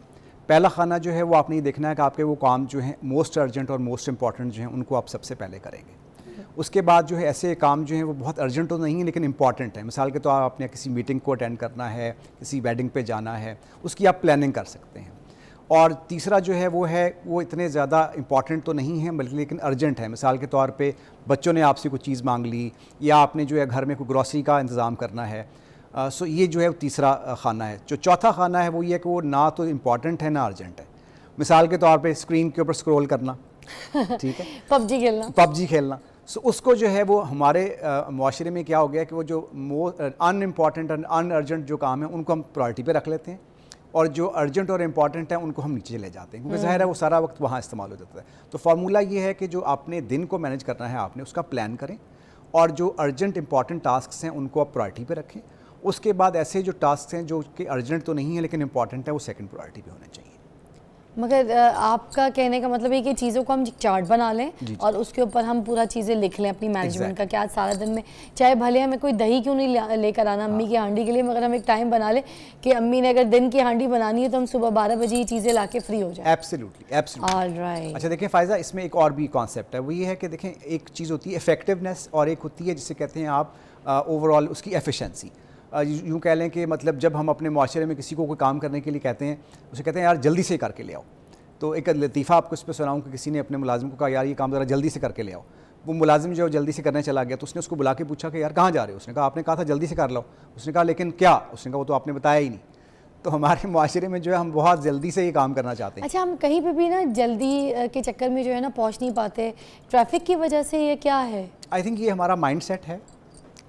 पहला खाना जो है वो आपने ये देखना है कि आपके वो काम जो हैं मोस्ट अर्जेंट और मोस्ट इंपॉर्टेंट जो हैं उनको आप सबसे पहले करेंगे। उसके बाद जो है ऐसे काम जो हैं वो बहुत अर्जेंट तो नहीं है लेकिन इंपॉर्टेंट है। मिसाल के तो आपने किसी मीटिंग को अटेंड करना है, किसी वेडिंग पे जाना है, उसकी आप प्लानिंग कर सकते हैं। और तीसरा जो है वो इतने ज़्यादा इंपॉर्टेंट तो नहीं है बल्कि लेकिन अर्जेंट है। मिसाल के तौर पे बच्चों ने आपसे कोई चीज़ मांग ली या आपने जो है घर में कोई ग्रॉसरी का इंतज़ाम करना है। सो ये जो है वो तीसरा खाना है। जो चौथा खाना है वो ये कि वो ना तो इम्पॉर्टेंट है ना अर्जेंट है। मिसाल के तौर पे स्क्रीन के ऊपर स्क्रॉल करना, ठीक है, पबजी खेलना। सो उसको जो है वो हमारे मुआशरे में क्या हो गया कि वो जो अनइम्पॉर्टेंट और अनअर्जेंट जो काम है उनको हम प्रायोरिटी पे रख लेते हैं और जो अर्जेंट और इम्पॉर्टेंट है उनको हम नीचे ले जाते हैं, क्योंकि ज़ाहिर है वो सारा वक्त वहाँ इस्तेमाल हो जाता है। तो फार्मूला ये है कि जो आपने दिन को मैनेज करना है आपने उसका प्लान करें और जो अर्जेंट इंपॉर्टेंट टास्क हैं उनको आप प्रायोरिटी पे रखें। उसके बाद ऐसे जो टास्क हैं जो कि अर्जेंट तो नहीं है लेकिन इंपॉर्टेंट है वो सेकंड प्रायोरिटी पे होने चाहिए। मगर आपका कहने का मतलब है कि चीज़ों को हम चार्ट बना लें और उसके ऊपर हम पूरा चीज़ें लिख लें अपनी मैनेजमेंट का, कि आज सारा दिन में चाहे भले हमें कोई दही क्यों नहीं लेकर आना अम्मी की हांडी के लिए, मगर हम एक टाइम बना लें कि अम्मी ने अगर दिन की हांडी बनानी है तो हम सुबह 12 बजे ये चीज़ें ला के फ्री हो जाए। Absolutely alright. अच्छा देखें फ़ायज़ा, इसमें एक और भी कॉन्सेप्ट है, वो ये है कि देखें एक चीज़ होती है इफेक्टिवनेस और एक होती है जिसे कहते हैं आप ओवरऑल उसकी एफिशिएंसी। यूँ कह लें कि मतलब जब हम अपने माशरे में किसी को कोई काम करने के लिए कहते हैं, उसे कहते हैं यार जल्दी से करके ले आओ। तो एक लतीफ़ा आपको इस पर सुनाऊँ कि किसी ने अपने मुलाजिम को कहा यार ये काम ज़रा जल्दी से करके ले आओ। वो मुलाजिम जो जल्दी से करने चला गया तो उसने उसको बुला के पूछा कि यार कहाँ जा रहे हो? उसने कहा आपने कहा था जल्दी से कर लो। उसने कहा लेकिन क्या? उसने कहा वो तो आपने बताया ही नहीं। तो हमारे माशरे में जो है हम बहुत जल्दी से ये काम करना चाहते हैं। अच्छा, हम कहीं पे भी ना जल्दी के चक्कर में जो है ना पहुँच नहीं पाते, ट्रैफिक की वजह से ये क्या है? आई थिंक ये हमारा माइंड सेट है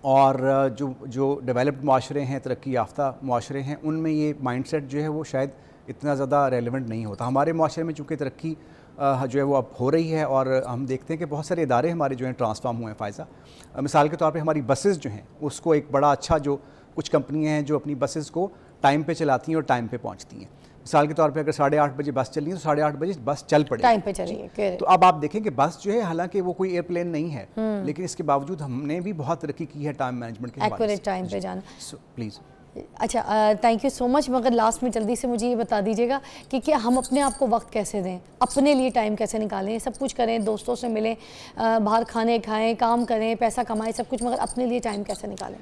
और जो डेवलप्ड माशरे हैं, तरक्की याफ्ता माशरे हैं, उनमें ये माइंडसेट जो है वो शायद इतना ज़्यादा रेलेवेंट नहीं होता। हमारे माशरे में चूँकि तरक्की जो है वो अब हो रही है और हम देखते हैं कि बहुत सारे इदारे हमारे जो हैं ट्रांसफॉर्म हुए हैं। फ़ायज़ा मिसाल के तौर पे हमारी बसेस जो हैं उसको एक बड़ा अच्छा, जो कुछ कंपनियाँ हैं जो अपनी बसेस को टाइम पे चलाती हैं और टाइम पे पहुँचती हैं। मिसाल के तौर पे अगर 8:30 बजे बस चलनी है तो 8:30 बजे बस चल पड़ेगी, टाइम पे चलिए। तो अब आप देखें कि बस जो है हालांकि वो कोई एयरप्लेन नहीं है लेकिन इसके बावजूद हमने भी बहुत तरक्की की है टाइम मैनेजमेंट के हवाले से। एक्यूरेट टाइम पे जाना। प्लीज़। अच्छा, थैंक यू सो मच। मगर लास्ट में जल्दी से मुझे ये बता दीजिएगा कि क्या हम अपने आप को वक्त कैसे दें, अपने लिए टाइम कैसे निकालें? सब कुछ करें, दोस्तों से मिलें, बाहर खाने खाएं, काम करें, पैसा कमाएं, सब कुछ, मगर अपने लिए टाइम कैसे निकालें?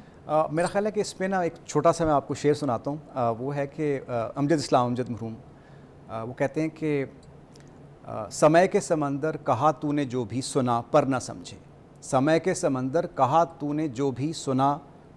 मेरा ख्याल है कि इस पर ना एक छोटा सा मैं आपको शेर सुनाता हूँ। वो है कि अमजद इस्लाम अमजद मरहूम वो कहते हैं कि समय के समंदर कहा तूने जो भी सुना पर ना समझे, समय के समंदर कहा तूने जो भी सुना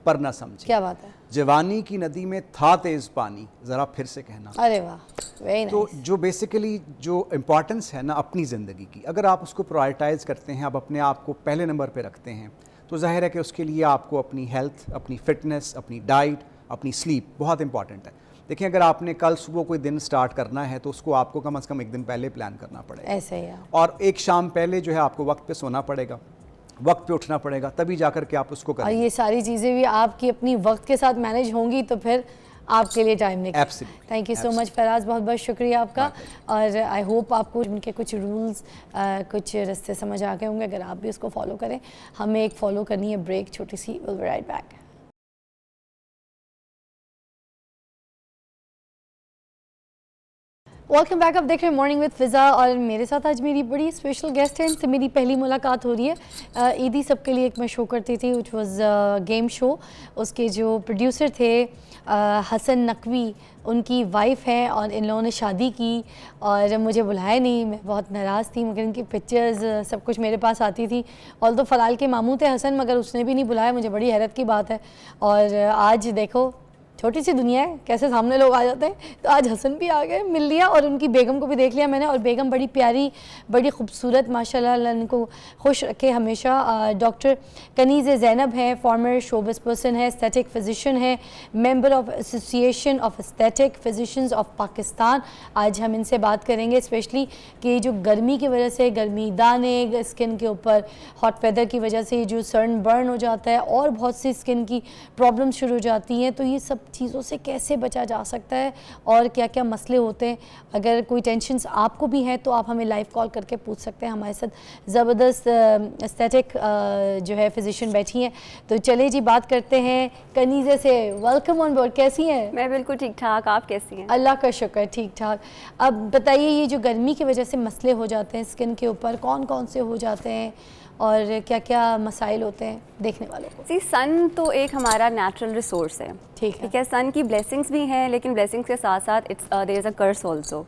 पर ना समझे। क्या बात है। जवानी की नदी में था तेज़ पानी, ज़रा फिर से कहना। अरे वाह, वेरी नाइस। तो जो बेसिकली जो इम्पॉर्टेंस है ना अपनी ज़िंदगी की, अगर आप उसको प्रायोरिटाइज़ करते हैं, आप अपने आप को पहले नंबर पे रखते हैं, तो ज़ाहिर है कि उसके लिए आपको अपनी हेल्थ, अपनी फ़िटनेस, अपनी डाइट, अपनी स्लीप बहुत इंपॉर्टेंट है। देखिए अगर आपने कल सुबह कोई दिन स्टार्ट करना है तो उसको आपको कम से कम एक दिन पहले प्लान करना पड़ेगा। ऐसे ही है। और एक शाम पहले जो है आपको वक्त पे सोना पड़ेगा, वक्त पे उठना पड़ेगा, तभी जाकर के आप उसको करेंगे। और ये सारी चीज़ें भी आपकी अपनी वक्त के साथ मैनेज होंगी तो फिर आपके लिए टाइम निकले। Absolutely. Thank you so much Faraz, बहुत बहुत शुक्रिया आपका। और आई होप आपको उनके कुछ रूल्स, कुछ रास्ते समझ आ गए होंगे। अगर आप भी उसको फॉलो करें, हमें एक फ़ॉलो करनी है ब्रेक छोटी सी, will be right back. Welcome back. आप देख रहे हैं मॉर्निंग विद फ़िज़ा और मेरे साथ आज मेरी बड़ी स्पेशल गेस्ट है, इनसे मेरी पहली मुलाकात हो रही है। ईदी सबके लिए एक मैं शो करती थी, विच वाज गेम शो। उसके जो प्रोड्यूसर थे हसन नकवी, उनकी वाइफ हैं और इन लोगों ने शादी की और मुझे बुलाया नहीं। मैं बहुत नाराज़ थी, मगर इनकी पिक्चर्स सब कुछ मेरे पास आती थी। ऑल तो फ़लाल के मामू थे हसन, मगर उसने भी नहीं बुलाया, मुझे बड़ी हैरत की बात है। और आज देखो छोटी सी दुनिया है, कैसे सामने लोग आ जाते हैं। तो आज हसन भी आ गए, मिल लिया, और उनकी बेगम को भी देख लिया मैंने। और बेगम बड़ी प्यारी, बड़ी खूबसूरत, माशाल्लाह, अल्लाह इनको खुश रखे हमेशा। डॉक्टर कनीज़ ज़ैनब हैं, फॉर्मर शोबिस पर्सन है, एस्थेटिक फिजिशियन है, member of association of aesthetic physicians of Pakistan. आज हम इनसे बात करेंगे स्पेशली कि जो गर्मी की वजह से, गर्मी दाने स्किन के ऊपर, हॉट वेदर की वजह से जो सन बर्न हो जाता है और बहुत सी स्किन की प्रॉब्लम शुरू हो जाती हैं, तो ये सब चीज़ों से कैसे बचा जा सकता है और क्या क्या मसले होते हैं। अगर कोई टेंशन्स आपको भी हैं तो आप हमें लाइव कॉल करके पूछ सकते हैं। हमारे साथ ज़बरदस्त एस्थेटिक जो है फिजिशियन बैठी हैं। तो चलिए जी, बात करते हैं कनीज़े से। वेलकम ऑन बोर्ड, कैसी हैं? मैं बिल्कुल ठीक ठाक, आप कैसी हैं? अल्लाह का शुक्र, ठीक ठाक। अब बताइए, ये जो गर्मी की वजह से मसले हो जाते हैं स्किन के ऊपर, कौन कौन से हो जाते हैं और क्या क्या मसाइल होते हैं देखने वालों को? जी, सन तो एक हमारा नेचुरल रिसोर्स है, ठीक है। सन की ब्लेसिंग्स भी हैं, लेकिन ब्लेसिंग्स के साथ साथ it's there is a curse also.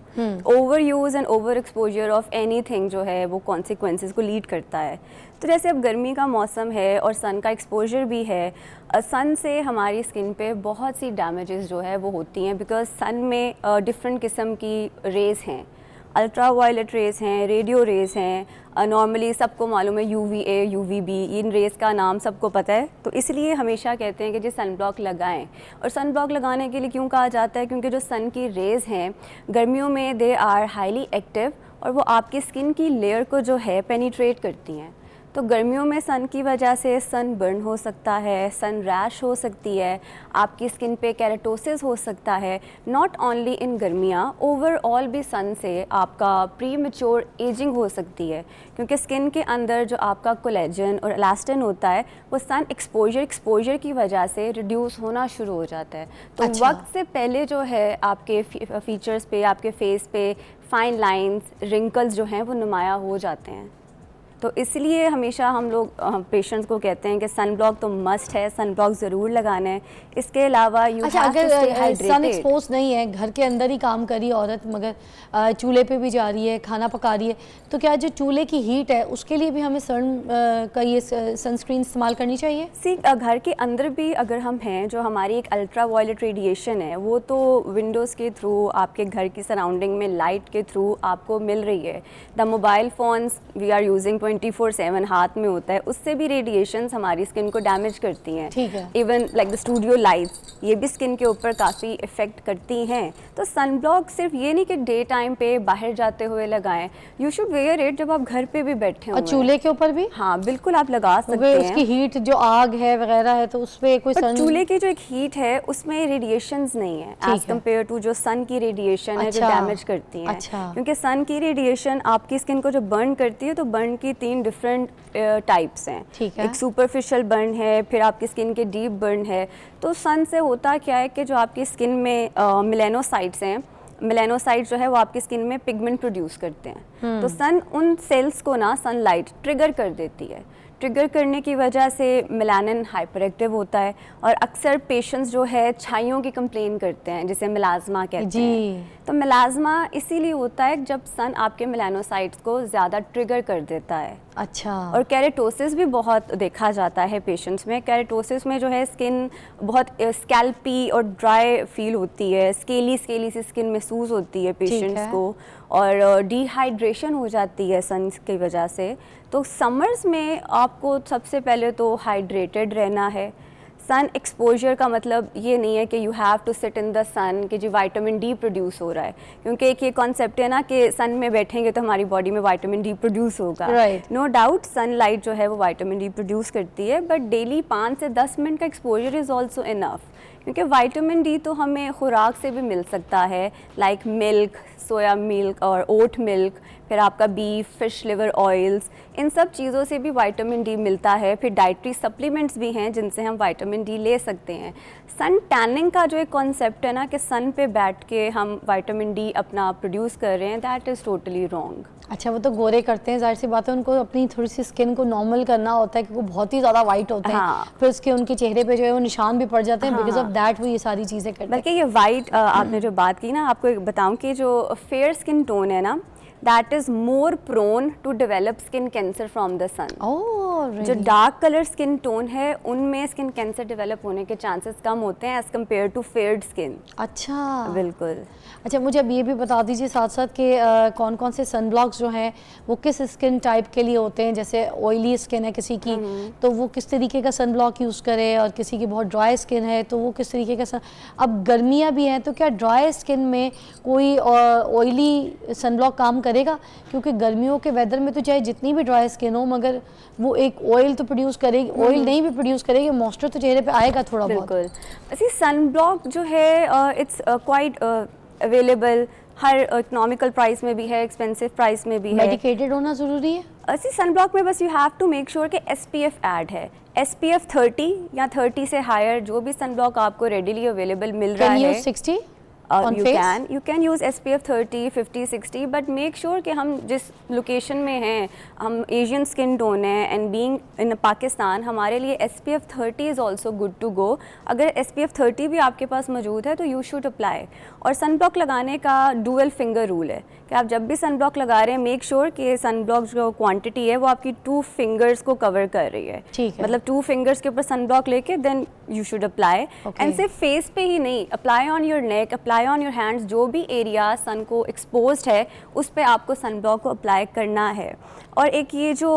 Over use and over exposure of anything जो है वो कॉन्सिक्वेंसेस को लीड करता है। तो जैसे अब गर्मी का मौसम है और सन का एक्सपोजर भी है, सन से हमारी स्किन पे बहुत सी डैमेजेस जो है वो होती हैं, बिकॉज सन में डिफरेंट किस्म की रेज़ हैं। अल्ट्रा वायलेट रेज़ हैं, रेडियो रेज़ हैं, नॉर्मली सबको मालूम है UVA, UVB, इन रेज़ का नाम सबको पता है। तो इसलिए हमेशा कहते हैं कि जी सन ब्लॉक लगाएं। और सन ब्लॉक लगाने के लिए क्यों कहा जाता है? क्योंकि जो सन की रेज़ हैं गर्मियों में दे आर हाईली एक्टिव और वो आपकी स्किन की लेयर को जो है पेनिट्रेट करती हैं। तो गर्मियों में सन की वजह से सन बर्न हो सकता है, सन रैश हो सकती है, आपकी स्किन पे केराटोसिस हो सकता है। नॉट ओनली इन गर्मियाँ, ओवरऑल भी सन से आपका प्री मैच्योर एजिंग हो सकती है, क्योंकि स्किन के अंदर जो आपका कोलेजन और इलास्टिन होता है वो सन एक्सपोजर की वजह से रिड्यूस होना शुरू हो जाता है। तो अच्छा। वक्त से पहले जो है आपके फीचर्स पे, आपके फेस पे फाइन लाइंस, रिंकल्स जो हैं वो नुमाया हो जाते हैं। तो इसलिए हमेशा हम लोग पेशेंट्स को कहते हैं कि सन ब्लॉक तो मस्ट है, सन ब्लॉक ज़रूर लगाना है। इसके अलावा अच्छा, अगर सन एक्सपोज नहीं है, घर के अंदर ही काम करी औरत, मगर चूल्हे पे भी जा रही है, खाना पका रही है, तो क्या जो चूल्हे की हीट है उसके लिए भी हमें का ये सनस्क्रीन इस्तेमाल करनी चाहिए? घर के अंदर भी अगर हम हैं, जो हमारी एक अल्ट्रा वायलेट रेडिएशन है वो तो विंडोज़ के थ्रू, आपके घर की सराउंडिंग में लाइट के थ्रू आपको मिल रही है। The mobile phones we are using 24/7 हाथ में होता है, उससे भी रेडिएशंस हमारी स्किन को डैमेज करती हैं। ठीक है। Even like the studio lights, ये भी स्किन के ऊपर काफ़ी इफेक्ट करती हैं। तो सन ब्लॉक सिर्फ ये नहीं कि डे टाइम पे बाहर जाते हुए लगाएं, यू शुड वेयर इट जब आप घर पे भी बैठे और चूल्हे के ऊपर भी? हाँ बिल्कुल, आप लगा सकते हैं। उसकी हीट जो आग है वगैरह है, तो उस पर कोई सन... चूल्हे की जो एक हीट है उसमें रेडिएशंस नहीं है एज कम्पेयर टू जो सन की रेडिएशन है जो डैमेज करती है। अच्छा। क्योंकि सन की रेडिएशन आपकी स्किन को जो बर्न करती है, तो बर्न की 3 डिफरेंट टाइप्स हैं। ठीक है। एक सुपरफिशियल बर्न है, फिर आपकी स्किन के डीप बर्न है। तो सन से होता क्या है कि जो आपकी स्किन में मेलेनोसाइट्स हैं, मेलेनोसाइट जो है वो आपकी स्किन में पिगमेंट प्रोड्यूस करते हैं। तो सन उन सेल्स को ना सनलाइट ट्रिगर कर देती है। ट्रिगर करने की वजह से मेलानिन हाइपर एक्टिव होता है और अक्सर पेशेंट्स जो है छाइयों की कंप्लेन करते हैं, जिसे मेलाज़मा कहते हैं। तो मेलाज़मा इसीलिए होता है जब सन आपके मेलानोसाइट्स को ज़्यादा ट्रिगर कर देता है। अच्छा। और केराटोसिस भी बहुत देखा जाता है पेशेंट्स में। केराटोसिस में जो है स्किन बहुत स्कैल्पी और ड्राई फील होती है, स्केली सी स्किन महसूस होती है पेशेंट्स को, और डिहाइड्रेशन हो जाती है सन की वजह से। तो समर्स में आपको सबसे पहले तो हाइड्रेटेड रहना है। सन एक्सपोजर का मतलब ये नहीं है कि you have to sit in the sun कि जी विटामिन डी प्रोड्यूस हो रहा है, क्योंकि एक ये कॉन्सेप्ट है ना कि सन में बैठेंगे तो हमारी बॉडी में विटामिन डी प्रोड्यूस होगा। नो डाउट सनलाइट जो है वो विटामिन डी प्रोड्यूस करती है, बट डेली 5 से 10 मिनट का एक्सपोजर इज़ ऑल्सो इनफ, क्योंकि विटामिन डी तो हमें खुराक से भी मिल सकता है, लाइक मिल्क, सोया मिल्क और ओट मिल्क, फिर आपका बीफ, फिश लिवर ऑयल्स, इन सब चीज़ों से भी विटामिन डी मिलता है। फिर डाइटरी सप्लीमेंट्स भी हैं जिनसे हम विटामिन डी ले सकते हैं। सन टैनिंग का जो एक कॉन्सेप्ट है ना कि सन पे बैठ के हम विटामिन डी अपना प्रोड्यूस कर रहे हैं, दैट इज़ टोटली रॉन्ग। अच्छा, वो तो गोरे करते हैं, जाहिर सी बात है, उनको अपनी थोड़ी सी स्किन को नॉर्मल करना होता है क्योंकि वो बहुत ही ज़्यादा वाइट होते हैं। हाँ। फिर उसके उनके चेहरे पे जो है वो निशान भी पड़ जाते हैं, बिकॉज ऑफ दैट वो ये सारी चीज़ें करते हैं। बल्कि ये वाइट आपने जो बात की ना, आपको बताऊं कि जो फेयर स्किन टोन है ना, that is more prone to develop skin cancer from the sun. ओह जो डार्क कलर स्किन टोन है उनमें स्किन कैंसर डेवलप होने के चांसेस कम होते हैं एज़ कम्पेयर टू फेयर्ड स्किन। अच्छा बिल्कुल। अच्छा, मुझे अब ये भी बता दीजिए साथ साथ कि कौन कौन से सन ब्लॉक्स जो हैं वो किस स्किन टाइप के लिए होते हैं। जैसे ऑयली स्किन है किसी की तो वो किस तरीके का सन ब्लॉक यूज़ करे, और किसी की बहुत ड्राई स्किन है तो वो किस तरीके का अब गर्मियाँ भी हैं तो क्या ड्राई स्किन में कोई ऑयली सन ब्लॉक काम करेगा? क्योंकि गर्मियों के वेदर में तो चाहे जितनी भी ड्राई स्किन हो मगर वो एक ऑयल तो प्रोड्यूस करेगी, ऑयल नहीं भी प्रोड्यूस करेगी, मॉइस्चर तो चेहरे पे आएगा थोड़ा बहुत। बिल्कुल। वैसे सन ब्लॉक जो है it's quite available, her economical price में भी है, एक्सपेंसिव प्राइस में भी है। मेडिकेटेड होना ज़रूरी है? ऐसी सन ब्लॉक में बस you have to make sure कि SPF ऐड है। SPF 30 या 30 से हायर जो भी सन ब्लॉक आपको रेडिली अवेलेबल मिल रहा है। Can you use 60 on face? You can use SPF 30, 50, 60 but make sure कि हम जिस लोकेशन में हैं, हम एशियन स्किन टोन है एंड बीइंग इन पाकिस्तान, हमारे लिए SPF 30 is also good to go. अगर SPF 30 भी आपके पास मौजूद है तो यू शुड अप्लाई। और सन ब्लॉक लगाने का डुअल फिंगर रूल है कि आप जब भी सन ब्लॉक लगा रहे हैं मेक श्योर कि सन ब्लॉक जो क्वांटिटी है वो आपकी 2 फिंगर्स को कवर कर रही है। ठीक है। मतलब 2 फिंगर्स के ऊपर सन ब्लॉक लेके then you should apply. And सिर्फ फेस पे ही नहीं, apply on your neck, apply on your hands, जो भी एरिया सन को एक्सपोज्ड है उस पे आपको सन ब्लॉक को अप्लाई करना है। और एक ये जो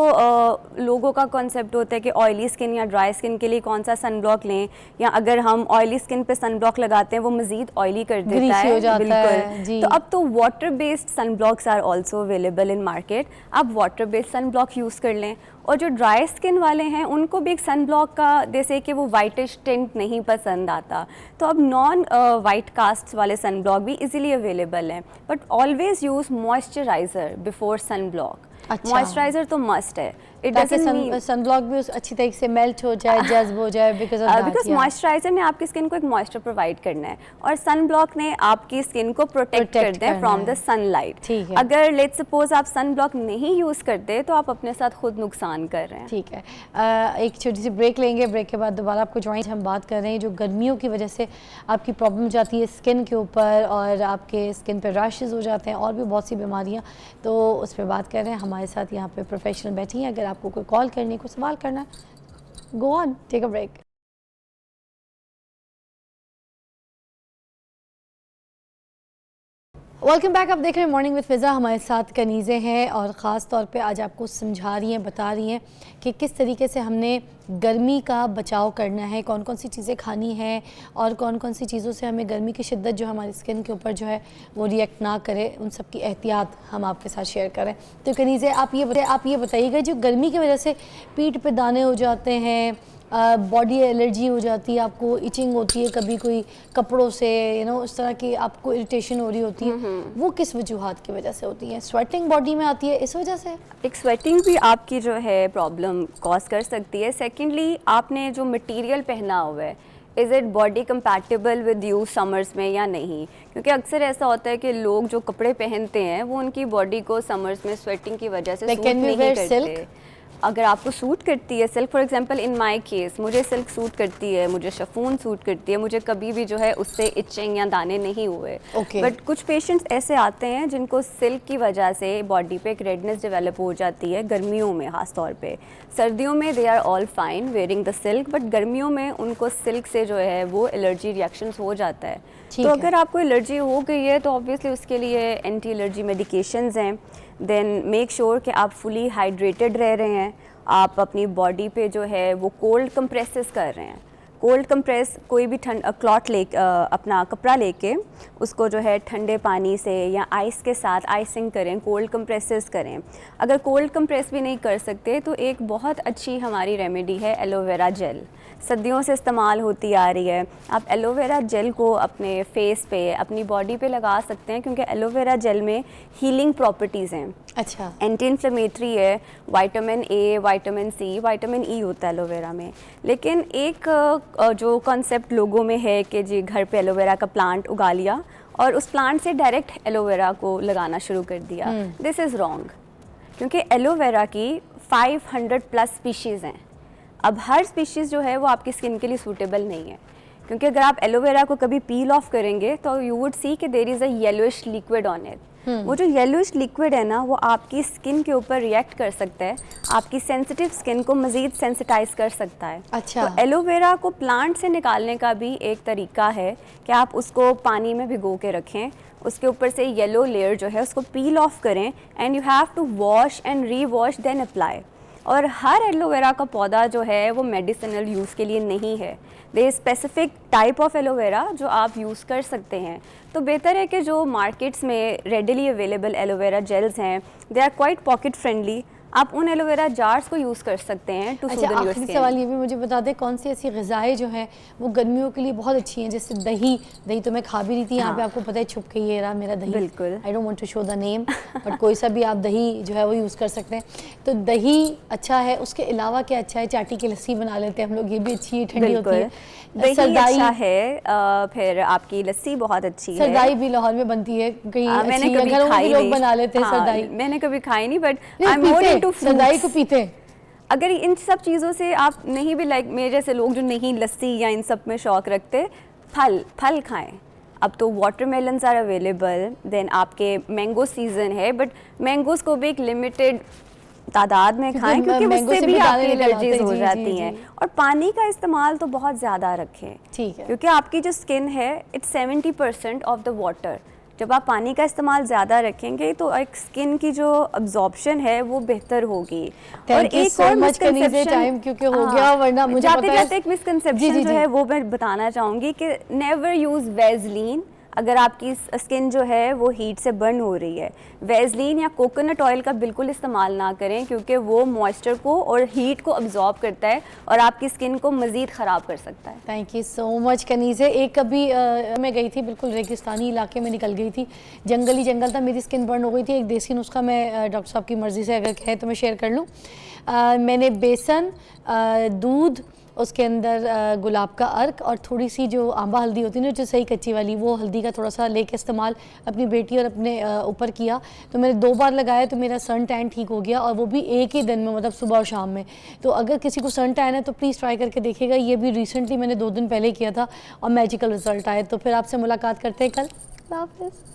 लोगों का कॉन्सेप्ट होता है कि ऑयली स्किन या ड्राई स्किन के लिए कौन सा सन ब्लॉक लें, या अगर हम ऑयली स्किन पे सन ब्लॉक लगाते हैं वो मज़ीद ऑयली कर देता है। हो जाता बिल्कुल है, जी। तो अब तो water based sun blocks are also available in market. आप water based sun block use कर लें। और जो ड्राई स्किन वाले हैं उनको भी एक सन ब्लॉक का जैसे कि वो वाइटिश टिंट नहीं पसंद आता, तो अब नॉन वाइट कास्ट वाले सन ब्लॉक भी इजीली अवेलेबल हैं। But always use moisturiser before sun block. अच्छा। मॉइस्चराइज़र तो मस्ट है। इट ताकि डजंट मीन सन ब्लॉक भी अच्छी तरीके से मेल्ट हो जाए, जज्ब हो जाए, बिकॉज मॉइस्चराइजर ने आपकी स्किन को एक मॉइस्चर प्रोवाइड करना है और सन ब्लॉक ने आपकी स्किन को प्रोटेक्ट करना है फ्रॉम द सनलाइट। ठीक है। अगर लेट्स सपोज आप सन ब्लॉक नहीं यूज़ करते तो आप अपने साथ खुद नुकसान कर रहे हैं। ठीक है। एक छोटी सी ब्रेक लेंगे, ब्रेक के बाद दोबारा आपको ज्वाइन। हम बात कर रहे हैं जो गर्मियों की वजह से आपकी प्रॉब्लम जाती है स्किन के ऊपर और आपके स्किन पर रैशेज़ हो जाते हैं और भी बहुत सी बीमारियाँ, तो उस पर बात कर रहे हैं। हमारे साथ यहाँ पे प्रोफेशनल बैठी हैं, अगर आपको कोई कॉल करनी, कोई सवाल करना, go on, take a break. Welcome back. आप देख रहे हैं मॉर्निंग विद फिज़ा। हमारे साथ कनीज़े हैं और ख़ास तौर पे आज आपको समझा रही हैं, बता रही हैं कि किस तरीके से हमने गर्मी का बचाव करना है, कौन कौन सी चीज़ें खानी हैं और कौन कौन सी चीज़ों से हमें गर्मी की शिद्दत जो हमारी स्किन के ऊपर जो है वो रिएक्ट ना करे, उन सब की एहतियात हम आपके साथ शेयर करें। तो कनीज़े आप ये बताइएगा जो गर्मी की वजह से पीठ पे दाने हो जाते हैं, बॉडी एलर्जी हो जाती है, आपको इचिंग होती है कभी कोई कपड़ों से, इस तरह की आपको इरिटेशन हो रही होती है, वो किस वजूहात की वजह से होती है? स्वेटिंग बॉडी में आती है इस वजह से? एक स्वेटिंग भी आपकी जो है प्रॉब्लम कॉज कर सकती है। सेकेंडली आपने जो मटेरियल पहना हुआ है, is it body compatible with you summers में या नहीं? क्योंकि अक्सर ऐसा होता है कि लोग जो कपड़े पहनते हैं वो उनकी बॉडी को समर्स में स्वेटिंग की वजह से सूट नहीं करते। अगर आपको सूट करती है silk, for example in my case मुझे सिल्क सूट करती है, मुझे शिफॉन सूट करती है, मुझे कभी भी जो है उससे इचिंग या दाने नहीं हुए। बट कुछ पेशेंट्स ऐसे आते हैं जिनको सिल्क की वजह से बॉडी पे एक रेडनेस डेवलप हो जाती है गर्मियों में खास तौर पे। सर्दियों में they are all fine wearing the silk, but गर्मियों में उनको सिल्क से जो है वो एलर्जी रिएक्शंस हो जाता है। तो अगर आपको एलर्जी हो गई है तो ऑब्वियसली उसके लिए एंटी एलर्जी मेडिकेशंस हैं। देन मेक श्योर कि आप फुली हाइड्रेटेड रह रहे हैं, आप अपनी बॉडी पे जो है वो कोल्ड कंप्रेसेस कर रहे हैं। कोल्ड कंप्रेस कोई भी क्लॉथ ले अपना कपड़ा लेके उसको जो है ठंडे पानी से या आइस के साथ आइसिंग करें, कोल्ड कंप्रेसेस करें। अगर कोल्ड कंप्रेस भी नहीं कर सकते तो एक बहुत अच्छी हमारी रेमेडी है एलोवेरा जेल, सदियों से इस्तेमाल होती आ रही है। आप एलोवेरा जेल को अपने फेस पे, अपनी बॉडी पे लगा सकते हैं क्योंकि एलोवेरा जेल में हीलिंग प्रॉपर्टीज़ हैं। अच्छा। एंटी इन्फ्लेमेटरी है, vitamin A, vitamin C, vitamin E होता है एलोवेरा में। लेकिन एक जो कॉन्सेप्ट लोगों में है कि जी घर पे एलोवेरा का प्लांट उगा लिया और उस प्लांट से डायरेक्ट एलोवेरा को लगाना शुरू कर दिया। दिस इज़ रॉन्ग, क्योंकि एलोवेरा की 500+ स्पीशीज़ हैं। अब हर स्पीशीज़ जो है वो आपकी स्किन के लिए सूटेबल नहीं है, क्योंकि अगर आप एलोवेरा को कभी पील ऑफ करेंगे तो यू वुड सी कि there is a yellowish liquid on it. वो जो येलोइश लिक्विड है ना वो आपकी स्किन के ऊपर रिएक्ट कर सकता है, आपकी सेंसिटिव स्किन को मज़ीद सेंसिटाइज कर सकता है। अच्छा। तो एलोवेरा को प्लांट से निकालने का भी एक तरीका है कि आप उसको पानी में भिगो के रखें, उसके ऊपर से येलो लेयर जो है उसको पील ऑफ करें and you have to wash and rewash then apply. और हर एलोवेरा का पौधा जो है वो मेडिसिनल यूज़ के लिए नहीं है, there is specific type of aloe vera जो आप यूज़ कर सकते हैं। तो बेहतर है कि जो मार्केट्स में रेडिली अवेलेबल एलोवेरा जेल्स हैं they are quite pocket friendly, आप उन एलोवेरा जार्स को यूज़ कर सकते हैं टू अच्छा, सूदन योर आखिरी स्किन। सवाल ये भी मुझे बता दें, कौन सी ऐसी ग़िज़ाएँ जो हैं वो गर्मियों के लिए बहुत अच्छी हैं, जैसे दही। दही तो मैं खा भी रही थी यहाँ पे, आपको पता है छुप के ये रहा मेरा दही। बिल्कुल। I don't want to show the name, but कोई सा भी आप दही जो है वो यूज़ कर सकते हैं। तो दही अच्छा है, उसके अलावा क्या अच्छा है? चाटी की लस्सी बना लेते हैं हम लोग, ये भी अच्छी ठंडी होती है। दही सरदाई अच्छा है, फिर आपकी लस्सी बहुत अच्छी है। सरदाई भी लाहौर में बनती है कहीं मैंने अच्छी, कभी घरों में खाई भी लोग नहीं। बना लेते हैं हाँ, सरदाई। मैंने कभी खाई नहीं, बट आई नहीं, एम मोर पीते इनटू सरदाई को पीते हैं। अगर इन सब चीज़ों से आप नहीं भी लाइक मेरे जैसे लोग जो नहीं लस्सी या इन सब में शौक रखते, फल खाएं। अब तो वाटरमेलन्स आर अवेलेबल, देन आपके मैंगो सीजन है, बट मैंगोज़ को भी एक लिमिटेड तादाद में खाएं क्योंकि मैंगो उससे से भी भी दाने आपकी निकल आते एलर्जीज हैं। हो जी, जाती जी, हैं। जी। और पानी का इस्तेमाल तो बहुत ज़्यादा रखें, ठीक है। क्योंकि आपकी जो स्किन है इट्स 70% ऑफ द वाटर। जब आप पानी का इस्तेमाल ज़्यादा रखेंगे तो एक स्किन की जो अब्जॉर्प्शन है वो बेहतर होगी। Thank you so much Kaneez, time क्योंकि हो गया, वरना मुझे जाते पता है जाते एक मिसकंसेप्शन जो है वो मैं बताना चाहूँगी कि नेवर यूज़ वेज़लीन अगर आपकी स्किन जो है वो हीट से बर्न हो रही है। वेज़लीन या कोकोनट ऑयल का बिल्कुल इस्तेमाल ना करें क्योंकि वो मॉइस्चर को और हीट को अब्जॉर्ब करता है और आपकी स्किन को मज़ीद ख़राब कर सकता है। Thank you so much Kaneez. एक कभी मैं गई थी, बिल्कुल रेगिस्तानी इलाके में निकल गई थी, जंगली जंगल था, मेरी स्किन बर्न हो गई थी। एक देसी नुस्खा मैं डॉक्टर साहब की मर्ज़ी से अगर कहे तो मैं शेयर कर लूँ। मैंने बेसन, दूध, उसके अंदर गुलाब का अर्क और थोड़ी सी जो आंबा हल्दी होती है ना जो सही कच्ची वाली, वो हल्दी का थोड़ा सा लेके इस्तेमाल अपनी बेटी और अपने ऊपर किया। तो मैंने 2 बार लगाया तो मेरा सन टैन ठीक हो गया, और वो भी एक ही दिन में, मतलब सुबह और शाम में। तो अगर किसी को सन टैन है तो प्लीज़ ट्राई करके देखिएगा। ये भी रिसेंटली मैंने 2 दिन पहले किया था और मैजिकल रिजल्ट आए। तो फिर आपसे मुलाकात करते हैं कल। अल्लाह हाफ़िज़।